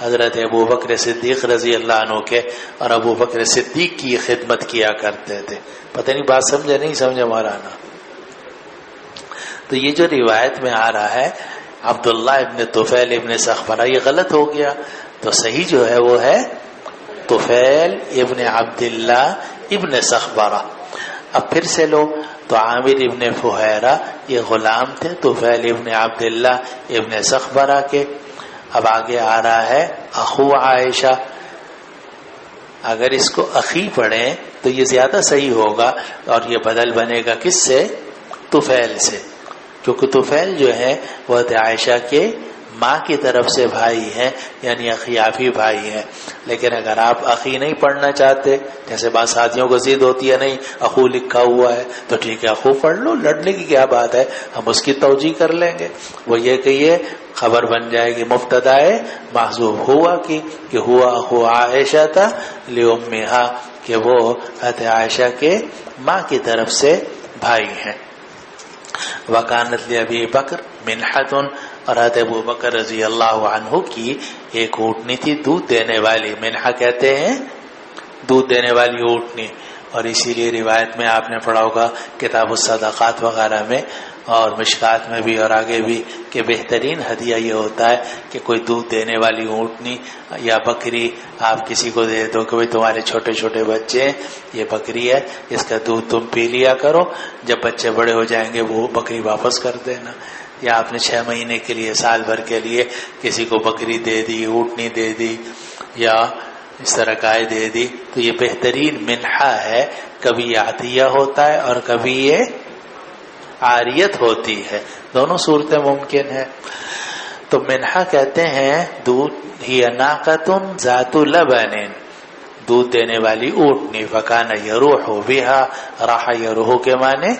B: حضرت ابو بکر صدیق رضی اللہ عنہ کے, اور ابو بکر صدیق کی خدمت کیا کرتے تھے. پتہ نہیں بات سمجھے نہیں سمجھے مولانا؟ تو یہ جو روایت میں آ رہا ہے عبداللہ ابن طفیل ابن سخبرہ, یہ غلط ہو گیا. تو صحیح جو ہے وہ ہے طفیل ابن عبداللہ ابن سخبرہ. اب پھر سے لو تو عامر ابن فہیرہ یہ غلام تھے طفیل ابن عبداللہ ابن سخبرہ کے. اب آگے آ رہا ہے اخو عائشہ. اگر اس کو اخی پڑھیں تو یہ زیادہ صحیح ہوگا اور یہ بدل بنے گا کس سے؟ طفیل سے, کیونکہ طفیل جو ہے وہ عائشہ کے ماں کی طرف سے بھائی ہیں یعنی اخیافی بھائی ہیں. لیکن اگر آپ اخی نہیں پڑھنا چاہتے, جیسے بعض ساتھیوں کو ضد ہوتی ہے نہیں اخو لکھا ہوا ہے تو ٹھیک ہے اخو پڑھ لو, لڑنے کی کیا بات ہے, ہم اس کی توجیہ کر لیں گے. وہ یہ کہ یہ خبر بن جائے گی مبتدا محذوف ہوا کی کہ ہوا اخو عائشہ تھا لأمہا, کہ وہ حضرت عائشہ کے ماں کی طرف سے بھائی ہیں. وکانت لأبی بکر منحۃ, اور حضرت ابو بکر رضی اللہ عنہ کی ایک اونٹنی تھی دودھ دینے والی. منحہ کہتے ہیں دودھ دینے والی اونٹنی, اور اسی لیے روایت میں آپ نے پڑھا ہوگا کتاب الصدقات وغیرہ میں اور مشکات میں بھی اور آگے بھی کہ بہترین ہدیہ یہ ہوتا ہے کہ کوئی دودھ دینے والی اونٹنی یا بکری آپ کسی کو دے دو کہ تمہارے چھوٹے چھوٹے بچے ہیں, یہ بکری ہے اس کا دودھ تم پی لیا کرو, جب بچے بڑے ہو جائیں گے وہ بکری واپس کر دینا. یا آپ نے 6 مہینے کے لیے سال بھر کے لیے کسی کو بکری دے دی, اونٹنی دے دی یا اس طرح گائے دے دی, تو یہ بہترین منحہ ہے. کبھی یہ عطیہ ہوتا ہے اور کبھی یہ عاریت ہوتی ہے, دونوں صورتیں ممکن ہیں. تو منحہ کہتے ہیں دودھ ہی ناقۃ ذات لبن, دودھ دینے والی اونٹنی. فکان یروح بہا, راح یروح کے معنی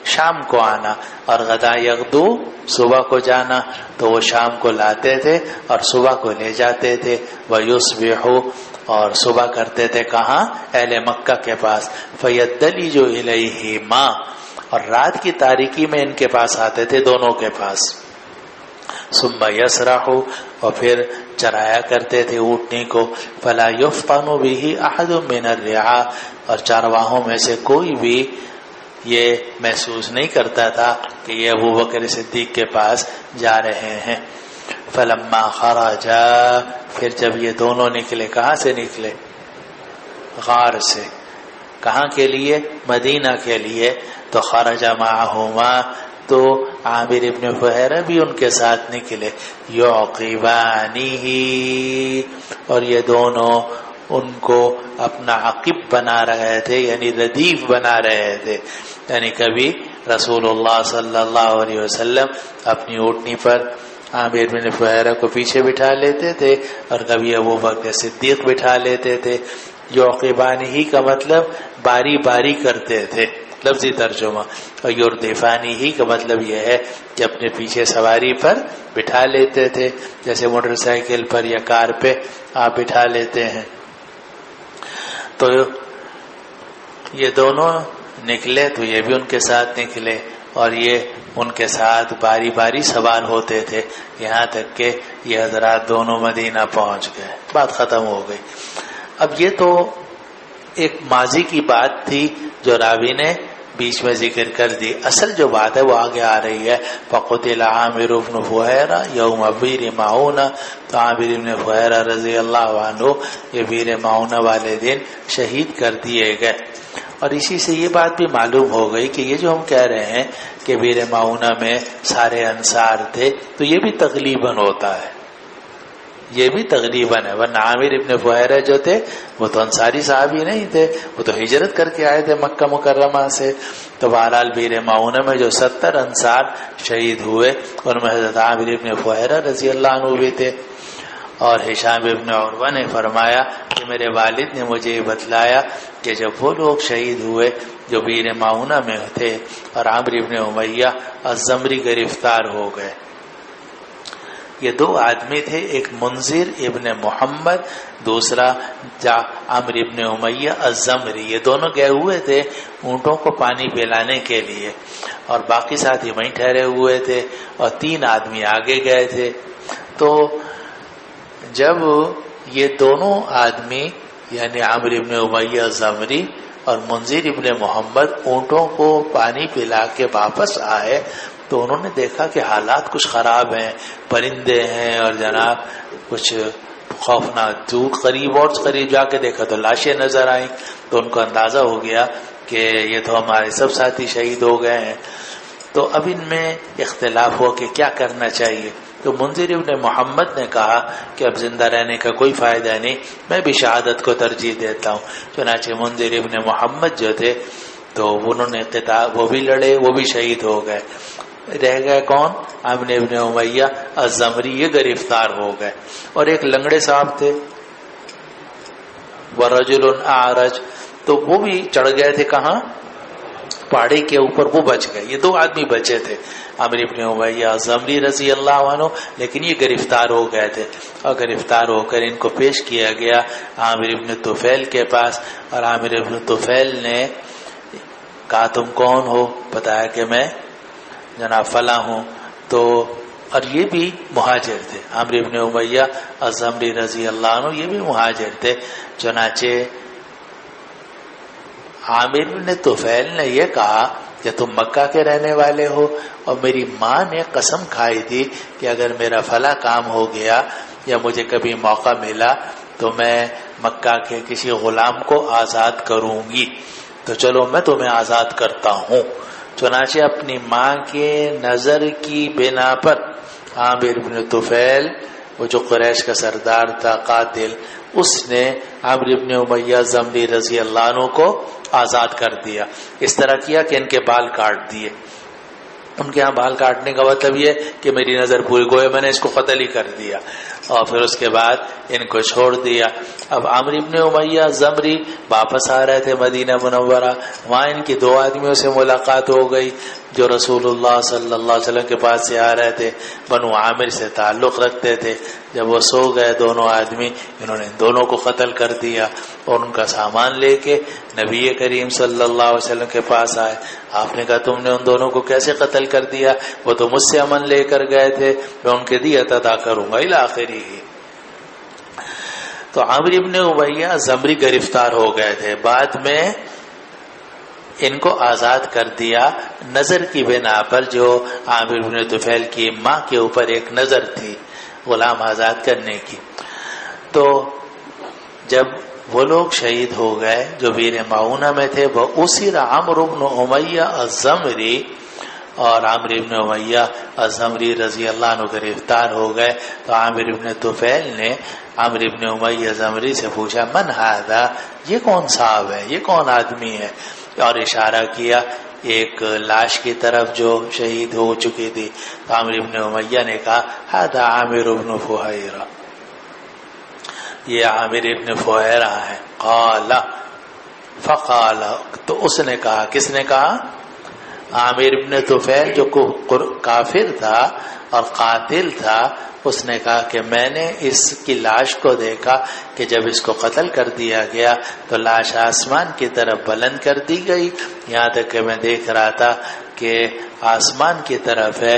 B: شام کو آنا, اور غدا یغدو صبح کو جانا, تو وہ شام کو لاتے تھے اور صبح کو لے جاتے تھے. ویصبح, اور صبح کرتے تھے کہاں؟ اہل مکہ کے پاس. فیدلج الیہما, اور رات کی تاریکی میں ان کے پاس آتے تھے دونوں کے پاس. ثم یسرح, اور پھر چرایا کرتے تھے اونٹنی کو. فلا یفطن به احد من الرعاء, اور چارواہوں میں سے کوئی بھی یہ محسوس نہیں کرتا تھا کہ یہ ابو بکر صدیق کے پاس جا رہے ہیں. فلما خرجا, پھر جب یہ دونوں نکلے, کہاں سے نکلے؟ غار سے. کہاں کے لیے؟ مدینہ کے لیے. تو خرج معہما, تو عامر ابن فہیرہ بھی ان کے ساتھ نکلے. یعقبانہ, اور یہ دونوں ان کو اپنا عقب بنا رہے تھے یعنی ردیف بنا رہے تھے. یعنی کبھی رسول اللہ صلی اللہ علیہ وسلم اپنی اونٹنی پر عامر بن فہیرہ کو پیچھے بٹھا لیتے تھے اور کبھی ابو بکر صدیق بٹھا لیتے تھے. یعقبانہ کا مطلب باری باری کرتے تھے, لفظی ترجمہ. اور یردفانہ کا مطلب یہ ہے کہ اپنے پیچھے سواری پر بٹھا لیتے تھے, جیسے موٹر سائیکل پر یا کار پہ آپ بٹھا لیتے ہیں. تو یہ دونوں نکلے تو یہ بھی ان کے ساتھ نکلے, اور یہ ان کے ساتھ باری باری سوار ہوتے تھے, یہاں تک کہ یہ حضرات دونوں مدینہ پہنچ گئے. بات ختم ہو گئی. اب یہ تو ایک ماضی کی بات تھی جو راوی نے بیچ میں ذکر کر دی. اصل جو بات ہے وہ آگے آ رہی ہے. فقتل عامر بن فہیرہ یوم بیر معونہ, تو عامر بن فہیرہ رضی اللہ عنہ یہ بیر معونہ والے دن شہید کر دیے گئے. اور اسی سے یہ بات بھی معلوم ہو گئی کہ یہ جو ہم کہہ رہے ہیں کہ بیر معونہ میں سارے انصار تھے, تو یہ بھی تقریباً ہوتا ہے, یہ بھی تقریباً ہے. ورنہ عامر ابن فہیرہ جو تھے وہ تو انصاری صحابی نہیں تھے, وہ تو ہجرت کر کے آئے تھے مکہ مکرمہ سے. تو بہرحال بیر معونہ میں جو 70 انصار شہید ہوئے ان میں حضرت عامر ابن فہیرہ رضی اللہ عنہ بھی تھے. اور ہشام ابن عروہ نے فرمایا کہ میرے والد نے مجھے یہ بتلایا کہ جب وہ لوگ شہید ہوئے جو بیر معونہ میں تھے اور عامر ابن امیہ الزمری گرفتار ہو گئے, یہ دو آدمی تھے، ایک منذر ابن محمد، دوسرا عمرو ابن امیہ الزمری. یہ دونوں گئے ہوئے تھے اونٹوں کو پانی پلانے کے لیے، اور باقی ساتھی وہیں ٹھہرے ہوئے تھے، اور 3 آدمی آگے گئے تھے. تو جب یہ دونوں آدمی یعنی عمرو ابن امیہ الزمری اور منذر ابن محمد اونٹوں کو پانی پلا کے واپس آئے تو انہوں نے دیکھا کہ حالات کچھ خراب ہیں، پرندے ہیں اور جناب کچھ خوفناک. دور قریب جا کے دیکھا تو لاشیں نظر آئیں، تو ان کو اندازہ ہو گیا کہ یہ تو ہمارے سب ساتھی شہید ہو گئے ہیں. تو اب ان میں اختلاف ہوا کہ کیا کرنا چاہیے. تو منذر ابن محمد نے کہا کہ اب زندہ رہنے کا کوئی فائدہ نہیں، میں بھی شہادت کو ترجیح دیتا ہوں. چنانچہ منذر ابن محمد جو تھے تو انہوں نے وہ بھی لڑے، وہ بھی شہید ہو گئے. رہ گئے کون؟ عمرو ابن امیہ الزمری، یہ گرفتار ہو گئے. اور ایک لنگڑے صاحب تھے ورجل اعرج، تو وہ بھی چڑھ گئے تھے کہاں؟ پہاڑی کے اوپر، وہ بچ گئے. یہ 2 آدمی بچے تھے، عمرو ابن امیہ الزمری رضی اللہ عنہ، لیکن یہ گرفتار ہو گئے تھے. اور گرفتار ہو کر ان کو پیش کیا گیا عامر ابن طفیل کے پاس. اور عامر ابن طفیل نے کہا تم کون ہو؟ بتایا کہ میں جناب فلاں ہوں. تو اور یہ بھی مہاجر تھے، عامر ابن امیہ الزمری رضی اللہ عنہ یہ بھی مہاجر تھے. چنانچہ عامر بن طفیل نے یہ کہا کہ تم مکہ کے رہنے والے ہو، اور میری ماں نے قسم کھائی تھی کہ اگر میرا فلاں کام ہو گیا یا مجھے کبھی موقع ملا تو میں مکہ کے کسی غلام کو آزاد کروں گی، تو چلو میں تمہیں آزاد کرتا ہوں. چنانچہ اپنی ماں کے نظر کی بنا پر عامر بن طفیل، وہ جو قریش کا سردار تھا قاتل، اس نے عمرو ابن امیہ الزمری رضی اللہ عنہ کو آزاد کر دیا. اس طرح کیا کہ ان کے بال کاٹ دیے. ان کے ہاں بال کاٹنے کا مطلب یہ کہ میری نظر پوری گویا میں نے اس کو قتل ہی کر دیا، اور پھر اس کے بعد ان کو چھوڑ دیا. اب عمرو ابن امیہ الزمری واپس آ رہے تھے مدینہ منورہ، وہاں ان کی 2 آدمیوں سے ملاقات ہو گئی جو رسول اللہ صلی اللہ علیہ وسلم کے پاس سے آ رہے تھے، بنو عامر سے تعلق رکھتے تھے. جب وہ سو گئے دونوں آدمی، انہوں نے ان دونوں کو قتل کر دیا اور ان کا سامان لے کے نبی کریم صلی اللہ علیہ وسلم کے پاس آئے. آپ نے کہا تم نے ان دونوں کو کیسے قتل کر دیا؟ وہ تو مجھ سے امن لے کر گئے تھے، میں ان کے دیت ادا کروں گا الی آخری. تو عامر ابن امیہ الزمری گرفتار ہو گئے تھے، بعد میں ان کو آزاد کر دیا نظر کی بنا پر، جو عامر ابن طفیل کی ماں کے اوپر ایک نظر تھی غلام آزاد کرنے کی. تو جب وہ لوگ شہید ہو گئے جو ویر معونہ میں تھے، وہ اسر عمرو بن امیہ الزمری، اور عامر ابن امیہ الزمری رضی اللہ عنہ گرفتار ہو گئے. تو عامر ابن طفیل نے عامر ابن امیہ الزمری سے پوچھا من ھذا، یہ کون صاحب ہے، یہ کون آدمی ہے؟ اور اشارہ کیا ایک لاش کی طرف جو شہید ہو چکی تھی. تو عامر ابن امیہ نے کہا ھذا عامر ابن فہیرہ، یہ عامر ابن فہیرہ ہے. قال فقال، تو اس نے کہا، کس نے کہا؟ عامر ابن طفیل جو کافر تھا اور قاتل تھا، اس نے کہا کہ میں نے اس کی لاش کو دیکھا کہ جب اس کو قتل کر دیا گیا تو لاش آسمان کی طرف بلند کر دی گئی، یہاں تک کہ میں دیکھ رہا تھا کہ آسمان کی طرف ہے،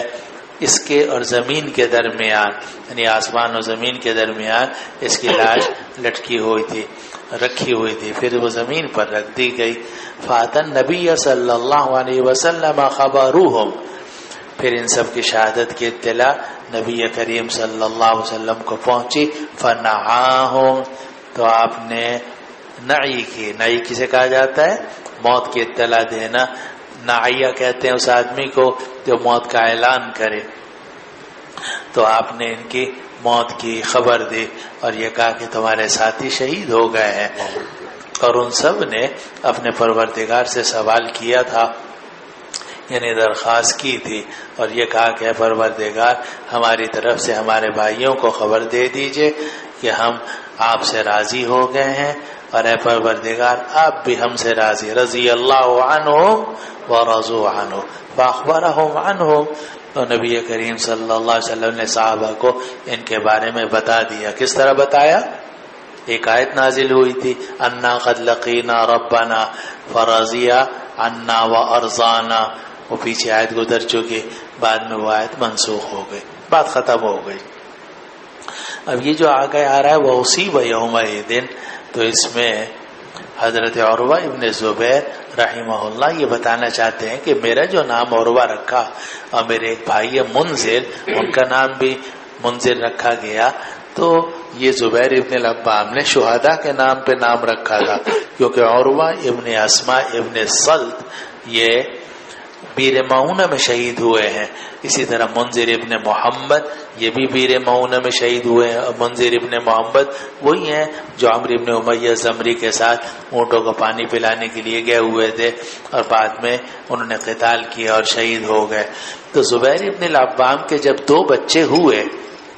B: اس کے اور زمین کے درمیان، یعنی آسمان اور زمین کے درمیان اس کی لاش لٹکی ہوئی تھی، رکھی ہوئی تھی. پھر وہ زمین پر رکھ دی گئی. فاتن نبی صلی اللہ علیہ وسلم خبروہم، پھر ان سب کی شہادت کی اطلاع نبی کریم صلی اللہ علیہ وسلم کو پہنچی. فنعاہم، تو آپ نے نعی کی، نعی کسے کہا جاتا ہے؟ موت کی اطلاع دینا. نعیہ کہتے ہیں اس آدمی کو جو موت کا اعلان کرے. تو آپ نے ان کی موت کی خبر دی اور یہ کہا کہ تمہارے ساتھی شہید ہو گئے ہیں. اور ان سب نے اپنے پروردگار سے سوال کیا تھا، یعنی درخواست کی تھی، اور یہ کہا کہ اے پروردگار ہماری طرف سے ہمارے بھائیوں کو خبر دے دیجئے کہ ہم آپ سے راضی ہو گئے ہیں، اور اے پروردگار آپ بھی ہم سے راضی. رضی اللہ عنہم ورضوا عنہ فاخبرہم عنہم، تو نبی کریم صلی اللہ علیہ وسلم نے صحابہ کو ان کے بارے میں بتا دیا. کس طرح بتایا؟ ایک آیت نازل ہوئی تھی انا قد لقینا ربنا فرضیا عنا وارضانا، وہ پیچھے آیت گزر چکی، بعد میں وہ آیت منسوخ ہو گئی، بات ختم ہو گئی. اب یہ جو آگے آ رہا ہے وہ اصیب یومئذ، تو اس میں حضرت عروہ ابن زبیر رحمہ اللہ یہ بتانا چاہتے ہیں کہ میرا جو نام عروہ رکھا اور میرے ایک بھائی منذر، ان کا نام بھی منذر رکھا گیا، تو یہ زبیر ابن العوام نے شہداء کے نام پہ نام رکھا تھا، کیونکہ عروہ ابن اسما ابن سلط یہ بیر معونہ میں شہید ہوئے ہیں. اسی طرح منذر ابن محمد یہ بھی بیر معونہ میں شہید ہوئے ہیں. اور منذر ابن محمد وہی ہیں جو عمرو ابن امیہ زمری کے ساتھ اونٹوں کو پانی پلانے کے لیے گئے ہوئے تھے اور بعد میں انہوں نے قتال کیا اور شہید ہو گئے. تو زبیر ابن العوام کے جب 2 بچے ہوئے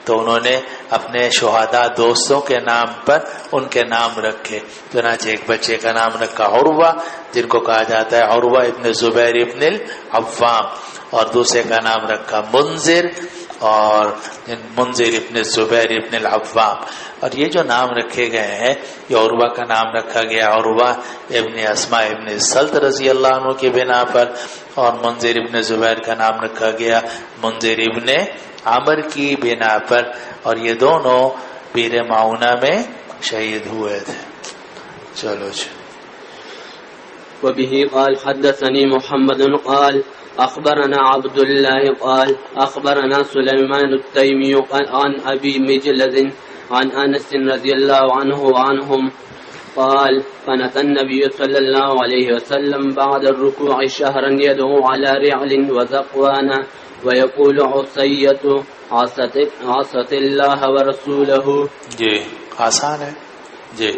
B: تو انہوں نے اپنے شہداء دوستوں کے نام پر ان کے نام رکھے. چنانچہ ایک بچے کا نام رکھا عروہ، جن کو کہا جاتا ہے عروہ ابن زبیر ابن العوام، اور دوسرے کا نام رکھا منذر، اور منذر ابن زبیر ابن العوام. اور یہ جو نام رکھے گئے ہیں، یہ عروہ کا نام رکھا گیا عروہ ابن اسما ابن سلط رضی اللہ عنہ کی بنا پر، اور منذر ابن زبیر کا نام رکھا گیا منذر ابن عمر کی بنا پر، اور یہ دونوں بیر معونہ میں شہید ہوئے تھے. چلو جی.
A: وبه قال حدثني محمد قال أخبرنا عبد الله قال أخبرنا سليمان التيمي عن أبي مجلد عن أنس رضي الله عنهم قال كانت النبي صلى الله عليه وسلم بعد الركوع شهرا يدعو على رعل وذقوان ويقول عصية عصت الله ورسوله.
B: جی آسان ہے. جی.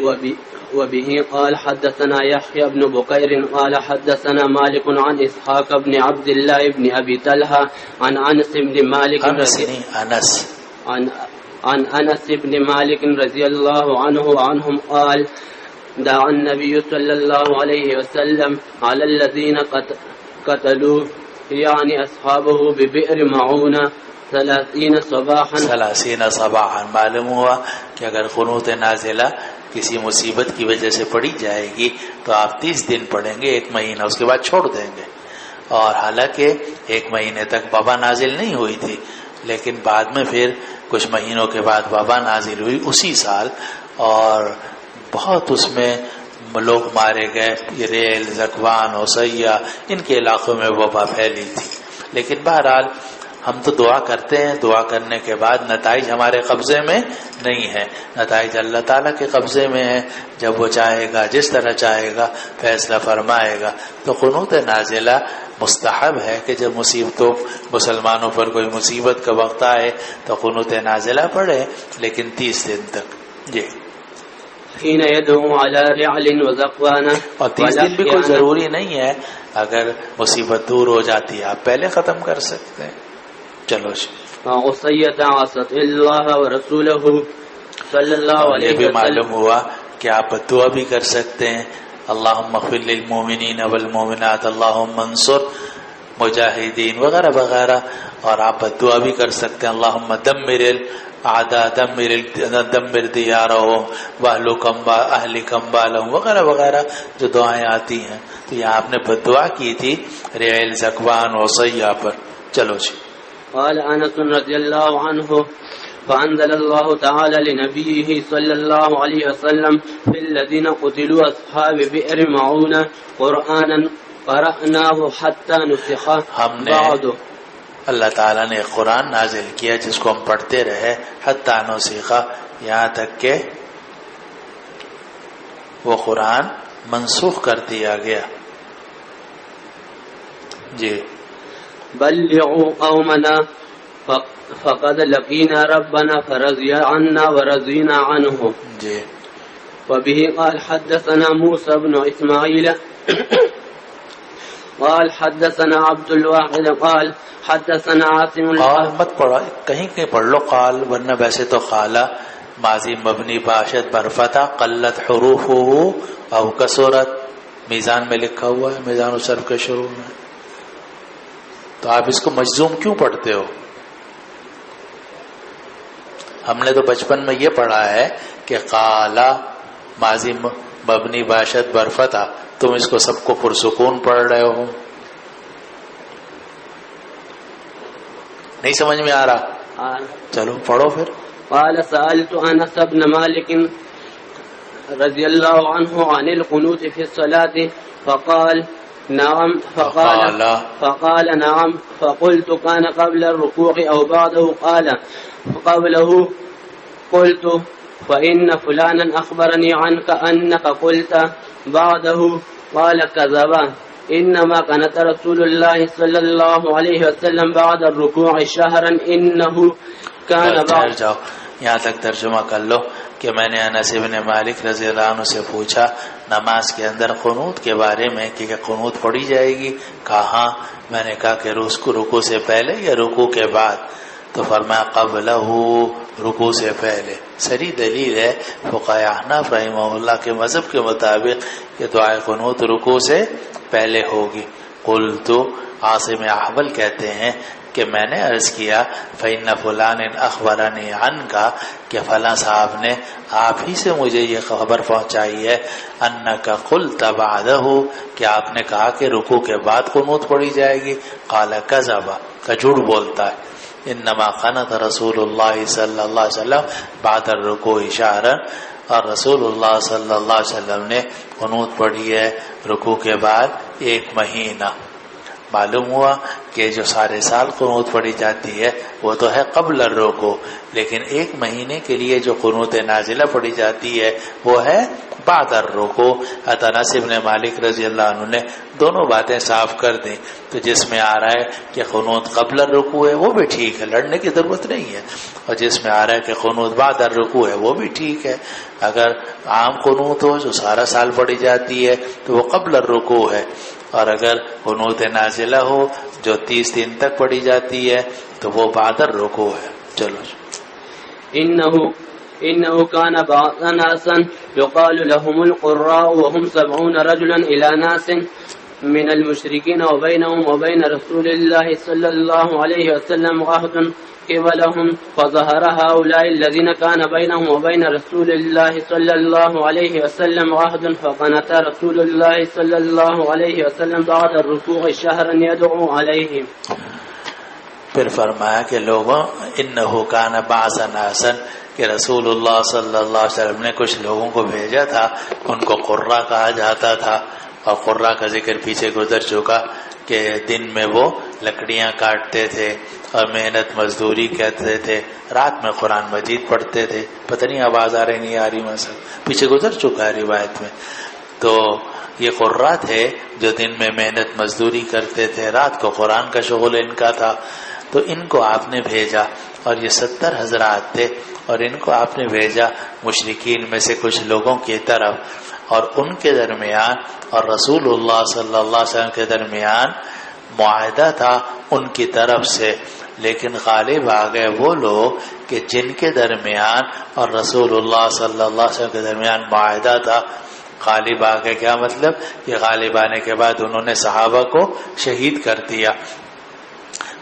A: وبه قال حدثنا يحيى بن بكير قال حدثنا مالك عن إسحاق بن عبد الله بن أبي طلحة عن أنس بن مالك عن أنس بن مالك رضي الله عنهم قال دعا النبي صلى الله عليه وسلم على الذين قتلوا يعني أصحابه ببئر معونة 30
B: صباحا. معلوم ہوا کہ اگر قنوت نازلہ کسی مصیبت کی وجہ سے پڑھی جائے گی تو آپ 30 دن پڑھیں گے، 1 مہینہ، اس کے بعد چھوڑ دیں گے. اور حالانکہ 1 مہینے تک وبا نازل نہیں ہوئی تھی، لیکن بعد میں پھر کچھ مہینوں کے بعد وبا نازل ہوئی اسی سال، اور بہت اس میں لوگ مارے گئے. ریل، زکوان، عصیہ، ان کے علاقوں میں وبا پھیلی تھی. لیکن بہرحال ہم تو دعا کرتے ہیں، دعا کرنے کے بعد نتائج ہمارے قبضے میں نہیں ہے، نتائج اللہ تعالیٰ کے قبضے میں ہے. جب وہ چاہے گا، جس طرح چاہے گا فیصلہ فرمائے گا. تو قنوت نازلہ مستحب ہے کہ جب مسلمانوں پر کوئی مصیبت کا وقت آئے تو قنوت نازلہ پڑھے، لیکن 30 دن تک. جی.
A: حين يدعو على رعل وذقوان.
B: اور 30 دن بھی کوئی ضروری نہیں ہے، اگر مصیبت دور ہو جاتی ہے آپ پہلے ختم کر سکتے ہیں. چلو جی.
A: عصیۃ عصت اللہ ورسولہ صلی اللہ علیہ وسلم.
B: یہ بھی معلوم ہوا کہ آپ دعا بھی کر سکتے ہیں، اللہم اغفر للمؤمنین والمؤمنات، اللہم انصر مجاہدین وغیرہ وغیرہ. اور آپ دعا بھی کر سکتے ہیں، اللہم دمر اعداء دمر دیارہم واہلک اموالہم وغیرہ وغیرہ جو دعائیں آتی ہیں. تو یہاں آپ نے بدعا کی تھی ریل، زکوان، عصیہ پر. چلو جی.
A: قال انس رضی اللہ عنہ فانزل الله تعالى لنبيه صلى الله عليه وسلم في الذين قتلوا اصحاب بئر معونة قرآنا قرأناه حتى نسخ.
B: ہم نے اللہ تعالیٰ نے قرآن نازل کیا جس کو ہم پڑھتے رہے حتی نسخ، یہاں تک کہ وہ قرآن منسوخ کر دیا گیا. جی.
A: بلغوا قومنا فقد لقينا ربنا فرضي عنا ورضينا عنه.
B: جی.
A: وبه قال حدثنا موسى بن اسماعيل قال حدثنا عبد الواحد قال حدثنا عاصم.
B: قال مت پڑھا، کہیں کہیں پڑھ لو قال، ورنہ ویسے تو قال ماضی مبنی باشد برفتہ قلت حروفه او کسرت، میزان میں لکھا ہوا ہے، میزان الصرف کے شروع میں. تو آپ اس کو مجزوم کیوں پڑھتے ہو؟ ہم نے تو بچپن میں یہ پڑھا ہے کہ قالا ماضی مبنی باشد برفتح، تم اس کو سب کو پرسکون پڑھ رہے ہو. نہیں سمجھ میں آ رہا؟ چلو پڑھو پھر.
A: قال سألت أنس بن مالك رضي الله عنه عن القنوت في الصلاة فقال نعم فقال نعم فقلت كان قبل الركوع أو بعده؟ قال قبله. قلت فإن فلانا أخبرني عنك أنك قلت بعده. قال كذبا إنما كانت رسول الله صلى الله عليه وسلم بعد الركوع شهرا إنه كان بعد.
B: جاؤ یہاں تک ترجمہ کر لو کہ میں نے انس بن مالک رضی اللہ عنہ سے پوچھا نماز کے اندر قنوت کے بارے میں کہ قنوت پڑھی جائے گی. کہاں؟ میں نے کہا کہ رکوع سے پہلے یا رکوع کے بعد؟ تو فرمایا قبلہ، رکوع سے پہلے. صریح دلیل ہے فقہائے احناف رحمہ اللہ کے مذہب کے مطابق کہ دعائے قنوت رکوع سے پہلے ہوگی. قلت عاصم احول کہتے ہیں کہ میں نے عرض کیا فإن فلان اخبرنی عنک، کہ فلاں صاحب نے آپ ہی سے مجھے یہ خبر پہنچائی ہے انک قلت بعدہ، کہ آپ نے کہا کہ رکوع کے بعد قنوت پڑھی جائے گی. قال کذب، کا جھوٹ بولتا ہے. انما قنت رسول اللہ صلی اللہ علیہ وسلم بعد الرکوع شہرا، اور رسول اللہ صلی اللہ علیہ وسلم نے قنوت پڑھی ہے رکوع کے بعد 1 مہینہ. معلوم ہوا کہ جو سارے سال قنوت پڑھی جاتی ہے وہ تو ہے قبل الرکوع، لیکن 1 مہینے کے لیے جو قنوت نازلہ پڑھی جاتی ہے وہ ہے بعد الرکوع. انس بن مالک رضی اللہ عنہ نے دونوں باتیں صاف کر دیں. تو جس میں آ رہا ہے کہ قنوت قبل الرکوع ہے وہ بھی ٹھیک ہے، لڑنے کی ضرورت نہیں ہے. اور جس میں آ رہا ہے کہ قنوت بعد الرکوع ہے وہ بھی ٹھیک ہے. اگر عام قنوت ہو جو سارا سال پڑھی جاتی ہے تو وہ قبل الرکوع ہے، اور اگر قنوت نازلہ ہو جو 30 دن تک پڑھی جاتی ہے تو وہ بعد الرکوع ہے. چلو.
A: إنه كان بعض ناس يقال لهم القراء وهم 70 رجلا إلى ناس من المشركين وبينهم وبين رسول الله صلى الله عليه وسلم عهد قبلهم، فظهر هؤلاء الذين كان بينهم وبين رسول الله صلى الله عليه وسلم عهد، فقنت رسول الله صلى الله عليه وسلم بعد الركوع شهرا يدعو عليهم.
B: پھر فرمایا کہ لوگوں انه كان بعض ناس، کہ رسول اللہ صلی اللہ علیہ وسلم نے کچھ لوگوں کو بھیجا تھا، ان کو قرہ کہا جاتا تھا. اور قرہ کا ذکر پیچھے گزر چکا کہ دن میں وہ لکڑیاں کاٹتے تھے اور محنت مزدوری کرتے تھے، رات میں قرآن مجید پڑھتے تھے. پتہ نہیں آواز آ رہی نہیں آ رہی، مثلا پیچھے گزر چکا ہے روایت میں. تو یہ قرہ تھے جو دن میں محنت مزدوری کرتے تھے، رات کو قرآن کا شغل ان کا تھا. تو ان کو آپ نے بھیجا، اور یہ 70 حضرات تھے، اور ان کو آپ نے بھیجا مشرکین میں سے کچھ لوگوں کی طرف، اور ان کے درمیان اور رسول اللہ صلی اللہ علیہ وسلم کے درمیان معاہدہ تھا ان کی طرف سے. لیکن غالب آ گئے وہ لوگ کہ جن کے درمیان اور رسول اللہ صلی اللہ علیہ وسلم کے درمیان معاہدہ تھا. غالب آ گئے کیا مطلب؟ کہ غالب آنے کے بعد انہوں نے صحابہ کو شہید کر دیا.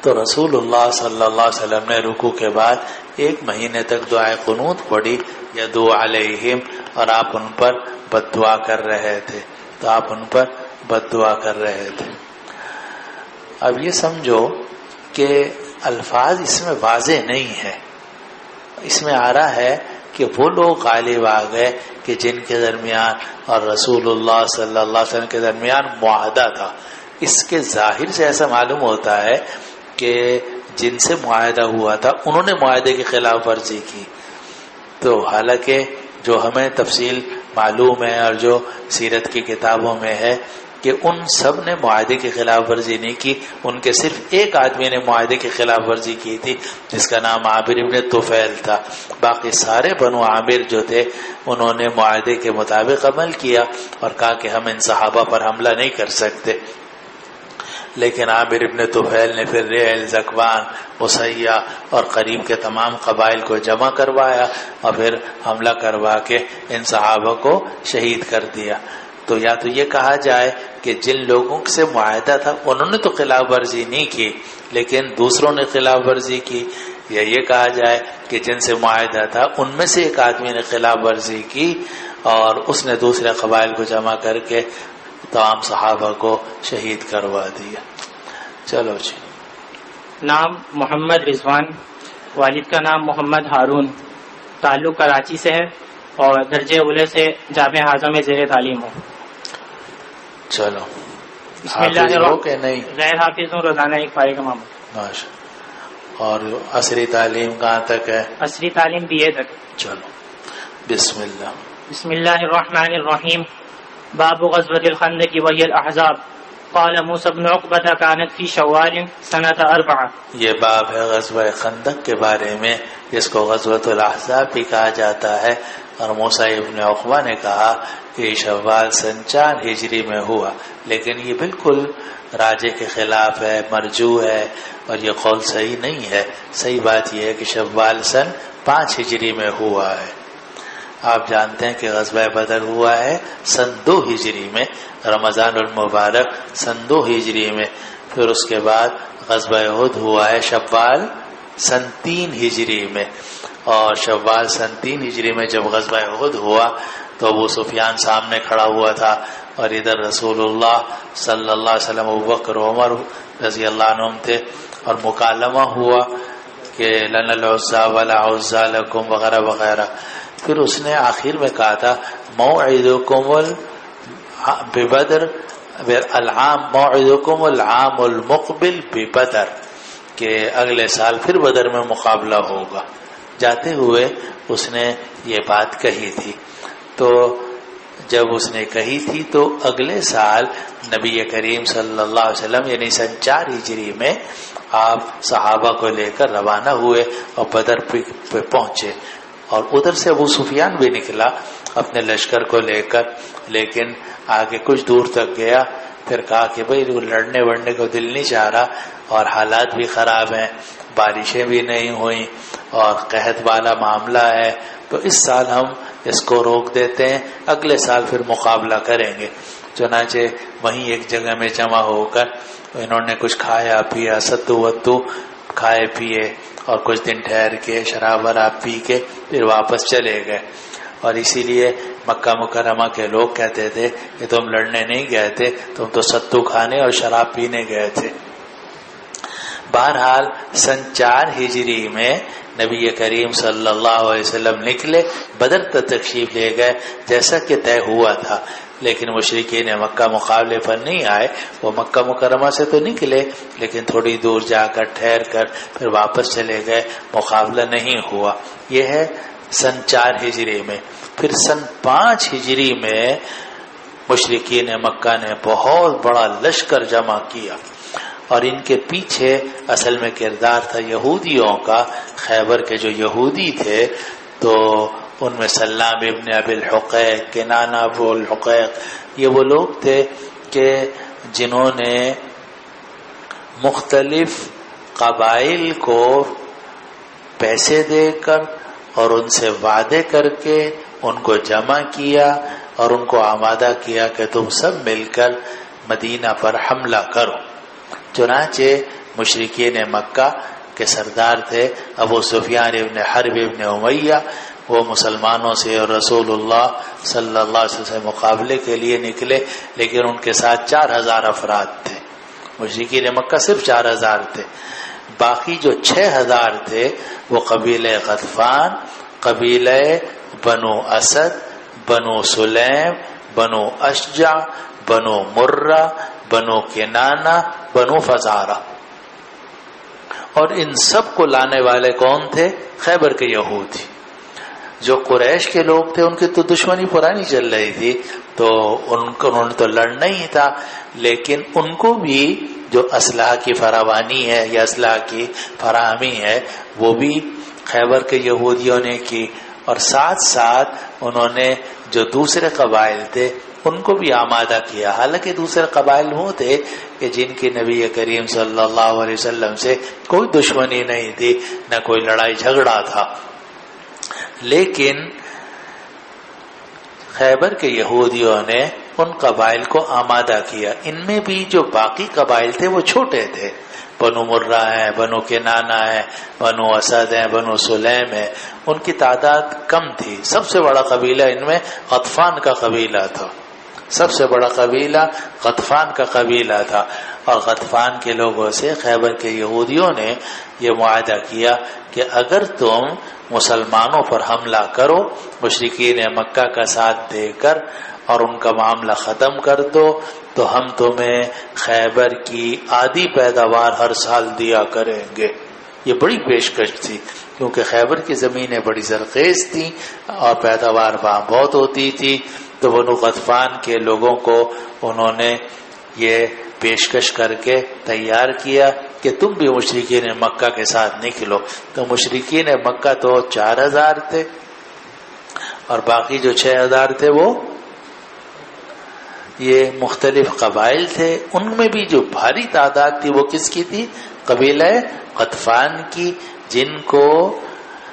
B: تو رسول اللہ صلی اللہ علیہ وسلم نے رکوع کے بعد 1 مہینے تک دعائے قنوت پڑھی یدعو علیہم، اور آپ ان پر بد دعا کر رہے تھے. تو آپ ان پر بد دعا کر رہے تھے. اب یہ سمجھو کہ الفاظ اس میں واضح نہیں ہے. اس میں آ رہا ہے کہ وہ لوگ غالب آ گئے کہ جن کے درمیان اور رسول اللہ صلی اللہ علیہ وسلم کے درمیان معاہدہ تھا. اس کے ظاہر سے ایسا معلوم ہوتا ہے کہ جن سے معاہدہ ہوا تھا انہوں نے معاہدے کی خلاف ورزی کی. تو حالانکہ جو ہمیں تفصیل معلوم ہے اور جو سیرت کی کتابوں میں ہے کہ ان سب نے معاہدے کی خلاف ورزی نہیں کی. ان کے صرف ایک آدمی نے معاہدے کی خلاف ورزی کی تھی جس کا نام عامر ابن طفیل تھا. باقی سارے بنو عامر جو تھے انہوں نے معاہدے کے مطابق عمل کیا اور کہا کہ ہم ان صحابہ پر حملہ نہیں کر سکتے. لیکن عامر ابن طفیل نے پھر ریل، زکوان، عصیہ اور قریب کے تمام قبائل کو جمع کروایا اور پھر حملہ کروا کے ان صحابہ کو شہید کر دیا. تو یا تو یہ کہا جائے کہ جن لوگوں سے معاہدہ تھا انہوں نے تو خلاف ورزی نہیں کی لیکن دوسروں نے خلاف ورزی کی، یا یہ کہا جائے کہ جن سے معاہدہ تھا ان میں سے ایک آدمی نے خلاف ورزی کی اور اس نے دوسرے قبائل کو جمع کر کے تمام صحابہ کو شہید کروا دیا۔ چلو جی۔
C: نام محمد رضوان، والد کا نام محمد ہارون، تعلق کراچی سے ہے اور درجہ اولے سے جامعہ اعظم میں زیر تعلیم ہوں۔
B: چلو
C: بسم اللہ
B: ہو کہ نہیں؟
C: غیر حافظ ہوں، روزانہ ایک پارے کا معمول۔
B: ماشاء۔ اور عصری تعلیم کہاں تک ہے؟
C: عصری تعلیم BA تک۔
B: چلو بسم اللہ۔
C: بسم اللہ الرحمن الرحیم۔ باب غزوة الخندق وهي الأحزاب قال موسى بن عقبة كانت في شوال سنة 4۔
B: یہ باب ہے غزوہ خندق کے بارے میں جس کو غزوۃ الاحزاب بھی کہا جاتا ہے، اور موسیٰ ابن عقبہ نے کہا کہ شوال سن 4 ہجری میں ہوا، لیکن یہ بالکل راجے کے خلاف ہے، مرجوح ہے، اور یہ قول صحیح نہیں ہے۔ صحیح بات یہ ہے کہ شوال سن 5 ہجری میں ہوا ہے۔ آپ جانتے ہیں کہ غزوہ بدر ہوا ہے سن 2 ہجری میں، رمضان المبارک سن 2 ہجری میں، پھر اس کے بعد غزوہ احد ہوا ہے شوال سن 3 ہجری میں، اور شوال سن 3 ہجری میں جب غزوہ احد ہوا تو ابو سفیان سامنے کھڑا ہوا تھا اور ادھر رسول اللہ صلی اللہ علیہ وسلم، ابو بکر عمر رضی اللہ عنہم تھے، اور مکالمہ ہوا کہ لنا العزا ولا عزا لکم وغیرہ وغیرہ۔ پھر اس نے آخر میں کہا تھا موعدکم ببدر العام، موعدکم العام المقبل ببدر، کہ اگلے سال پھر بدر میں مقابلہ ہوگا۔ جاتے ہوئے اس نے یہ بات کہی تھی، تو جب اس نے کہی تھی تو اگلے سال نبی کریم صلی اللہ علیہ وسلم یعنی سن 4 ہجری میں آپ صحابہ کو لے کر روانہ ہوئے اور بدر پہ پہنچے، اور ادھر سے ابو سفیان بھی نکلا اپنے لشکر کو لے کر، لیکن آگے کچھ دور تک گیا، پھر کہا کہ بھئی لڑنے وڑنے کو دل نہیں چاہ رہا اور حالات بھی خراب ہیں، بارشیں بھی نہیں ہوئیں اور قحط والا معاملہ ہے، تو اس سال ہم اس کو روک دیتے ہیں، اگلے سال پھر مقابلہ کریں گے۔ چنانچہ وہیں ایک جگہ میں جمع ہو کر انہوں نے کچھ کھایا پیا، ستو وتو کھائے پیے، اور کچھ دن ٹھہر کے شراب وراب پی کے پھر واپس چلے گئے۔ اور اسی لیے مکہ مکرمہ کے لوگ کہتے تھے کہ تم لڑنے نہیں گئے تھے، تم تو ستو کھانے اور شراب پینے گئے تھے۔ بہرحال سن 4 ہجری میں نبی کریم صلی اللہ علیہ وسلم نکلے، بدر تک تشریف لے گئے جیسا کہ طے ہوا تھا، لیکن مشرکین مکہ مقابلے پر نہیں آئے، وہ مکہ مکرمہ سے تو نکلے لیکن تھوڑی دور جا کر ٹھہر کر پھر واپس چلے گئے، مقابلہ نہیں ہوا۔ یہ ہے سن 4 ہجری میں۔ پھر سن 5 ہجری میں مشرکین مکہ نے بہت بڑا لشکر جمع کیا، اور ان کے پیچھے اصل میں کردار تھا یہودیوں کا۔ خیبر کے جو یہودی تھے تو ان میں سلام ابن ابی الحقیق، کنانہ ابو الحقیق، یہ وہ لوگ تھے کہ جنہوں نے مختلف قبائل کو پیسے دے کر اور ان سے وعدے کر کے ان کو جمع کیا اور ان کو آمادہ کیا کہ تم سب مل کر مدینہ پر حملہ کرو۔ چنانچہ مشرکین مکہ کے سردار تھے ابو سفیان ابن حرب ابن امیہ، وہ مسلمانوں سے اور رسول اللہ صلی اللہ علیہ وسلم سے مقابلے کے لیے نکلے، لیکن ان کے ساتھ 4000 افراد تھے۔ مشرکین مکہ صرف 4000 تھے، باقی جو 6000 تھے وہ قبیلہ غطفان، قبیلہ بنو اسد، بنو سلیم، بنو اشجع، بنو مرہ، بنو کنانہ، بنو فزارہ، اور ان سب کو لانے والے کون تھے؟ خیبر کے یہودی۔ جو قریش کے لوگ تھے ان کی تو دشمنی پرانی چل رہی تھی، تو انہوں نے تو لڑنا ہی تھا، لیکن ان کو بھی جو اسلحہ کی فراوانی ہے یا اسلحہ کی فراہمی ہے وہ بھی خیبر کے یہودیوں نے کی، اور ساتھ ساتھ انہوں نے جو دوسرے قبائل تھے ان کو بھی آمادہ کیا۔ حالانکہ دوسرے قبائل وہ تھے کہ جن کی نبی کریم صلی اللہ علیہ وسلم سے کوئی دشمنی نہیں تھی، نہ کوئی لڑائی جھگڑا تھا، لیکن خیبر کے یہودیوں نے ان قبائل کو آمادہ کیا. ان میں بھی جو باقی قبائل تھے وہ چھوٹے تھے. بنو مرہ ہیں، بنو کنانہ ہیں، بنو اسد ہیں، بنو سلیم ہیں. ان کی تعداد کم تھی. سب سے بڑا قبیلہ ان میں غطفان کا قبیلہ تھا. سب سے بڑا قبیلہ غطفان کا قبیلہ تھا. اور غطفان کے لوگوں سے خیبر کے یہودیوں نے یہ معاہدہ کیا کہ اگر تم مسلمانوں پر حملہ کرو، مشرکین مکہ کا ساتھ دے کر اور ان کا معاملہ ختم کر دو، تو ہم تمہیں خیبر کی آدھی پیداوار ہر سال دیا کریں گے. یہ بڑی پیشکش تھی کیونکہ خیبر کی زمینیں بڑی زرخیز تھیں اور پیداوار وہاں بہت ہوتی تھی. تو بنو غطفان کے لوگوں کو انہوں نے یہ پیشکش کر کے تیار کیا کہ تم بھی مشرکین مکہ کے ساتھ نکلو. تو مشرکین مکہ تو 4000 تھے اور باقی جو 6000 تھے وہ یہ مختلف قبائل تھے. ان میں بھی جو بھاری تعداد تھی وہ کس کی تھی؟ قبیلہ غطفان کی، جن کو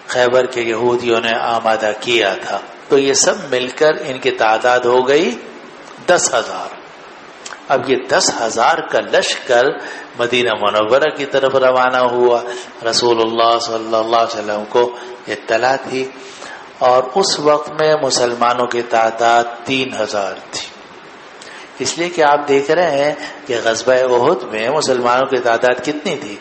B: خیبر کے یہودیوں نے آمادہ کیا تھا. تو یہ سب مل کر ان کی تعداد ہو گئی 10,000. اب یہ 10,000 کا لشکر مدینہ منورہ کی طرف روانہ ہوا. رسول اللہ صلی اللہ علیہ وسلم کو اطلاع تھی اور اس وقت میں مسلمانوں کی تعداد 3,000 تھی. اس لیے کہ آپ دیکھ رہے ہیں کہ غزوہ احد میں مسلمانوں کی تعداد کتنی تھی؟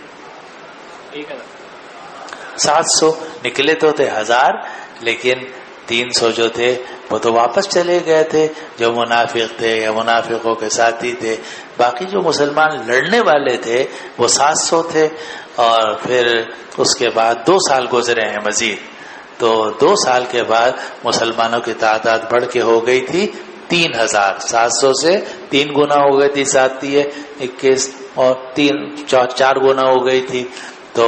B: 700. نکلے تو تھے 1000 لیکن 300 جو تھے وہ تو واپس چلے گئے تھے، جو منافق تھے یا منافقوں کے ساتھی تھے. باقی جو مسلمان لڑنے والے تھے وہ 700 تھے. اور پھر اس کے بعد 2 سال گزرے ہیں مزید. تو 2 سال کے بعد مسلمانوں کی تعداد بڑھ کے ہو گئی تھی 3,000. 700 سے 3 گنا ہو گئی تھی. 7 21 اور 4 گنا ہو گئی تھی. تو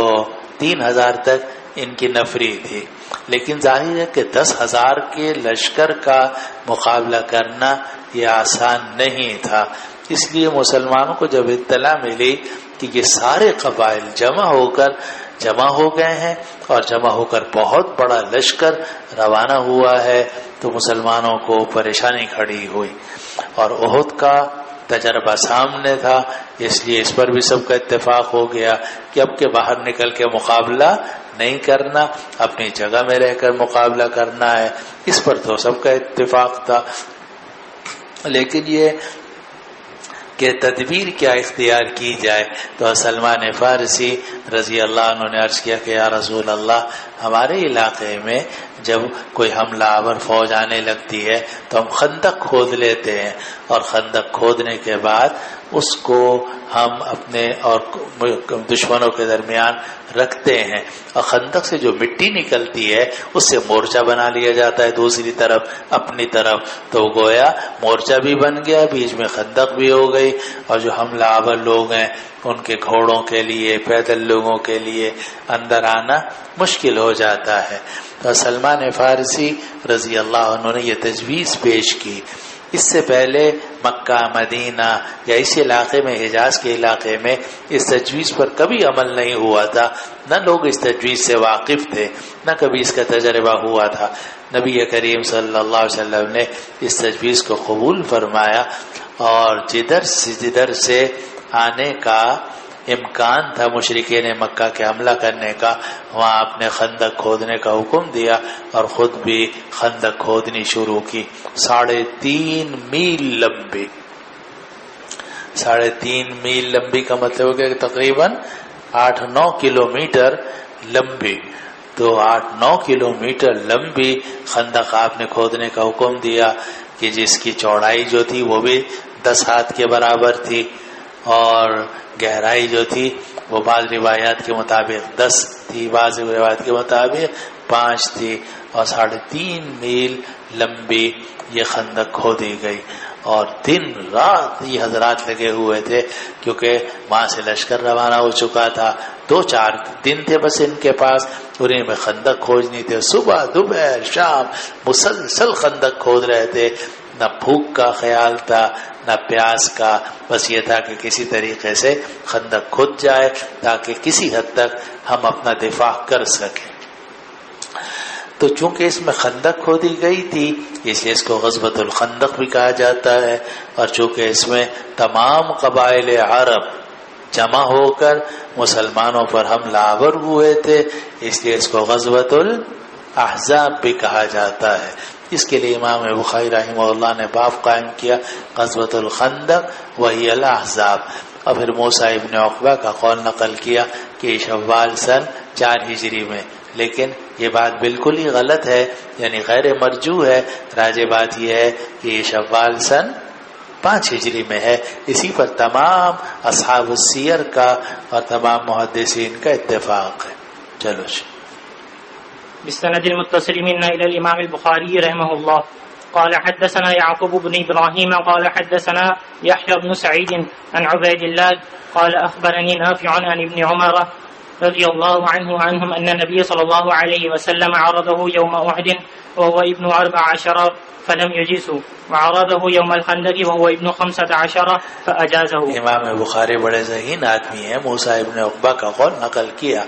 B: 3,000 تک ان کی نفری تھی. لیکن ظاہر ہے کہ 10,000 کے لشکر کا مقابلہ کرنا یہ آسان نہیں تھا. اس لیے مسلمانوں کو جب اطلاع ملی کہ یہ سارے قبائل جمع ہو گئے ہیں اور جمع ہو کر بہت بڑا لشکر روانہ ہوا ہے، تو مسلمانوں کو پریشانی کھڑی ہوئی. اور احد کا تجربہ سامنے تھا، اس لیے اس پر بھی سب کا اتفاق ہو گیا کہ اب کے باہر نکل کے مقابلہ نہیں کرنا، اپنی جگہ میں رہ کر مقابلہ کرنا ہے. اس پر تو سب کا اتفاق تھا. لیکن یہ کہ تدبیر کیا اختیار کی جائے، تو سلمان فارسی رضی اللہ عنہ نے عرض کیا کہ یا رسول اللہ، ہمارے علاقے میں جب کوئی حملہ آور فوج آنے لگتی ہے تو ہم خندق کھود لیتے ہیں، اور خندق کھودنے کے بعد اس کو ہم اپنے اور دشمنوں کے درمیان رکھتے ہیں، اور خندق سے جو مٹی نکلتی ہے اس سے مورچہ بنا لیا جاتا ہے دوسری طرف اپنی طرف. تو گویا مورچہ بھی بن گیا، بیچ میں خندق بھی ہو گئی، اور جو حملہ آور لوگ ہیں ان کے گھوڑوں کے لیے، پیدل لوگوں کے لیے اندر آنا مشکل ہو جاتا ہے. تو سلمان فارسی رضی اللہ عنہ نے یہ تجویز پیش کی. اس سے پہلے مکہ، مدینہ یا اس علاقے میں، حجاز کے علاقے میں اس تجویز پر کبھی عمل نہیں ہوا تھا. نہ لوگ اس تجویز سے واقف تھے، نہ کبھی اس کا تجربہ ہوا تھا. نبی کریم صلی اللہ علیہ وسلم نے اس تجویز کو قبول فرمایا، اور جدھر سے آنے کا امکان تھا مشرکین مکہ کے حملہ کرنے کا، وہاں آپ نے خندق کھودنے کا حکم دیا اور خود بھی خندق کھودنی شروع کی. 3.5 میل لمبی. 3.5 میل لمبی کا مطلب ہو گیا کہ تقریباً 8-9 کلومیٹر لمبی. تو 8-9 کلومیٹر لمبی خندق آپ نے کھودنے کا حکم دیا، کہ جس کی چوڑائی جو تھی وہ بھی 10 ہاتھ کے برابر تھی، اور گہرائی جو تھی وہ بعض روایات کے مطابق 10 تھی، بعض روایات کے مطابق 5 تھی، اور 3.5 میل لمبی یہ خندق کھودی گئی. اور دن رات یہ حضرات لگے ہوئے تھے، کیونکہ وہاں سے لشکر روانہ ہو چکا تھا. 2-4 دن تھے بس ان کے پاس، انہیں میں خندق کھودنی تھی. صبح دوپہر شام مسلسل خندق کھود رہے تھے. نہ بھوک کا خیال تھا نہ پیاس کا، بس یہ تھا کہ کسی طریقے سے خندق کھد جائے تاکہ کسی حد تک ہم اپنا دفاع کر سکیں. تو چونکہ اس میں خندق کھودی گئی تھی اس لیے اس کو غزوۃ الخندق بھی کہا جاتا ہے، اور چونکہ اس میں تمام قبائل عرب جمع ہو کر مسلمانوں پر حملہ آور ہوئے تھے، اس لیے اس کو غزوۃ الاحزاب بھی کہا جاتا ہے۔ اس کے لیے امام بخاری رحمہ اللہ نے باب قائم کیا غزوۃ الخندق وہی الاحزاب، اور پھر موسیٰ ابن عقبہ کا قول نقل کیا کہ شوال سن 4 ہجری میں، لیکن یہ بات بالکل ہی غلط ہے، یعنی غیر مرجوح ہے۔ راجح بات یہ ہے کہ یہ شوال سن 5 ہجری میں ہے۔ اسی پر تمام اصحاب السیر کا اور تمام محدثین کا اتفاق ہے۔ چلو
C: بالسند المتصل منا إلى الإمام البخاري رحمه الله قال حدثنا يعقوب بن إبراهيم قال حدثنا يحيى بن سعيد عن عبيد الله قال أخبرني نافع عن ابن عمر رضي الله عنهم أن النبي صلى الله عليه وسلم عرضه يوم أحد وهو ابن 14 فلم يجزه، وعرضه يوم الخندق وهو ابن 15 فأجازه۔
B: امام بخاری بڑے ذہین آدمی ہیں، موسیٰ ابن عقبہ کا قول نقل کیا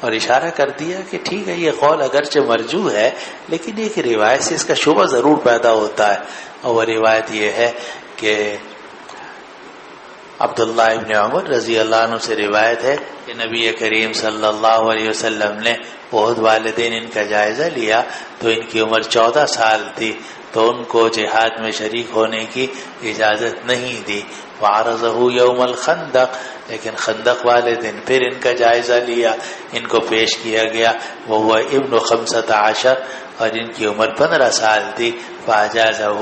B: اور اشارہ کر دیا کہ ٹھیک ہے یہ قول اگرچہ مرجوح ہے لیکن ایک روایت سے اس کا شبہ ضرور پیدا ہوتا ہے، اور وہ روایت یہ ہے کہ عبداللہ ابن عمر رضی اللہ عنہ سے روایت ہے کہ نبی کریم صلی اللہ علیہ وسلم نے احد والے دن ان کا جائزہ لیا تو ان کی عمر 14 سال تھی، تو ان کو جہاد میں شریک ہونے کی اجازت نہیں دی۔ وعرضہ یوم الخندق، لیکن خندق والے دن پھر ان کا جائزہ لیا، ان کو پیش کیا گیا، وہ ابن 15 اور ان کی عمر 15 سال تھی۔ فاجازہ،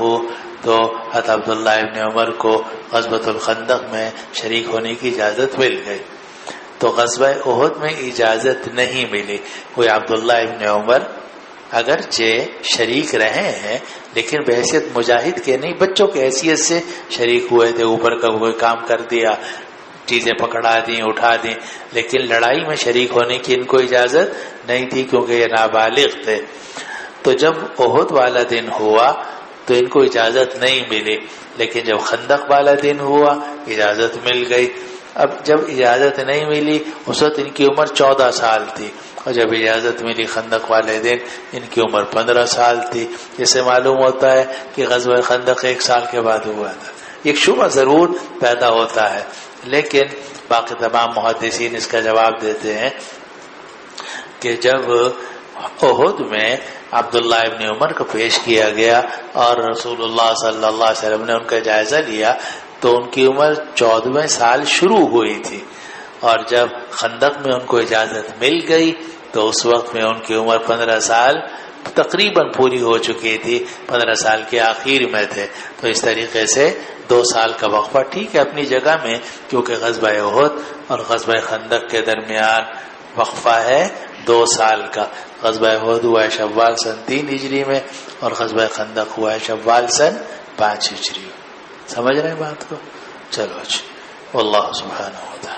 B: تو حضرت عبداللہ ابن عمر کو غزوۃ الخندق میں شریک ہونے کی اجازت مل گئی۔ تو غزوہ احد میں اجازت نہیں ملی۔ کوئی عبداللہ ابن عمر اگرچہ شریک رہے ہیں لیکن بحیثیت مجاہد کے نہیں، بچوں کی حیثیت سے شریک ہوئے تھے، اوپر کا کوئی کام کر دیا، چیزیں پکڑا دیں، اٹھا دیں، لیکن لڑائی میں شریک ہونے کی ان کو اجازت نہیں تھی کیونکہ یہ نابالغ تھے۔ تو جب احد والا دن ہوا تو ان کو اجازت نہیں ملی، لیکن جب خندق والا دن ہوا اجازت مل گئی۔ اب جب اجازت نہیں ملی اس وقت ان کی عمر 14 سال تھی، اور جب اجازت ملی خندق والے دن ان کی عمر 15 سال تھی۔ اس سے معلوم ہوتا ہے کہ غزوہ خندق 1 سال کے بعد ہوا تھا۔ ایک شبہ ضرور پیدا ہوتا ہے، لیکن باقی تمام محدثین اس کا جواب دیتے ہیں کہ جب احد میں عبداللہ ابن عمر کو پیش کیا گیا اور رسول اللہ صلی اللہ علیہ وسلم نے ان کا جائزہ لیا تو ان کی عمر 14 سال شروع ہوئی تھی، اور جب خندق میں ان کو اجازت مل گئی تو اس وقت میں ان کی عمر 15 سال تقریباً پوری ہو چکی تھی، 15 سال کے آخر میں تھے۔ تو اس طریقے سے 2 سال کا وقفہ ٹھیک ہے اپنی جگہ میں، کیونکہ غزوہ احد اور غزوہ خندق کے درمیان وقفہ ہے 2 سال کا۔ غزوہ احد ہوا ہے شوال سن 3 ہجری میں، اور غزوہ خندق ہوا ہے شوال سن 5 ہجری میں۔ سمجھ رہے ہیں بات کو؟ چلو اچھا، واللہ سبحانہ و تعالی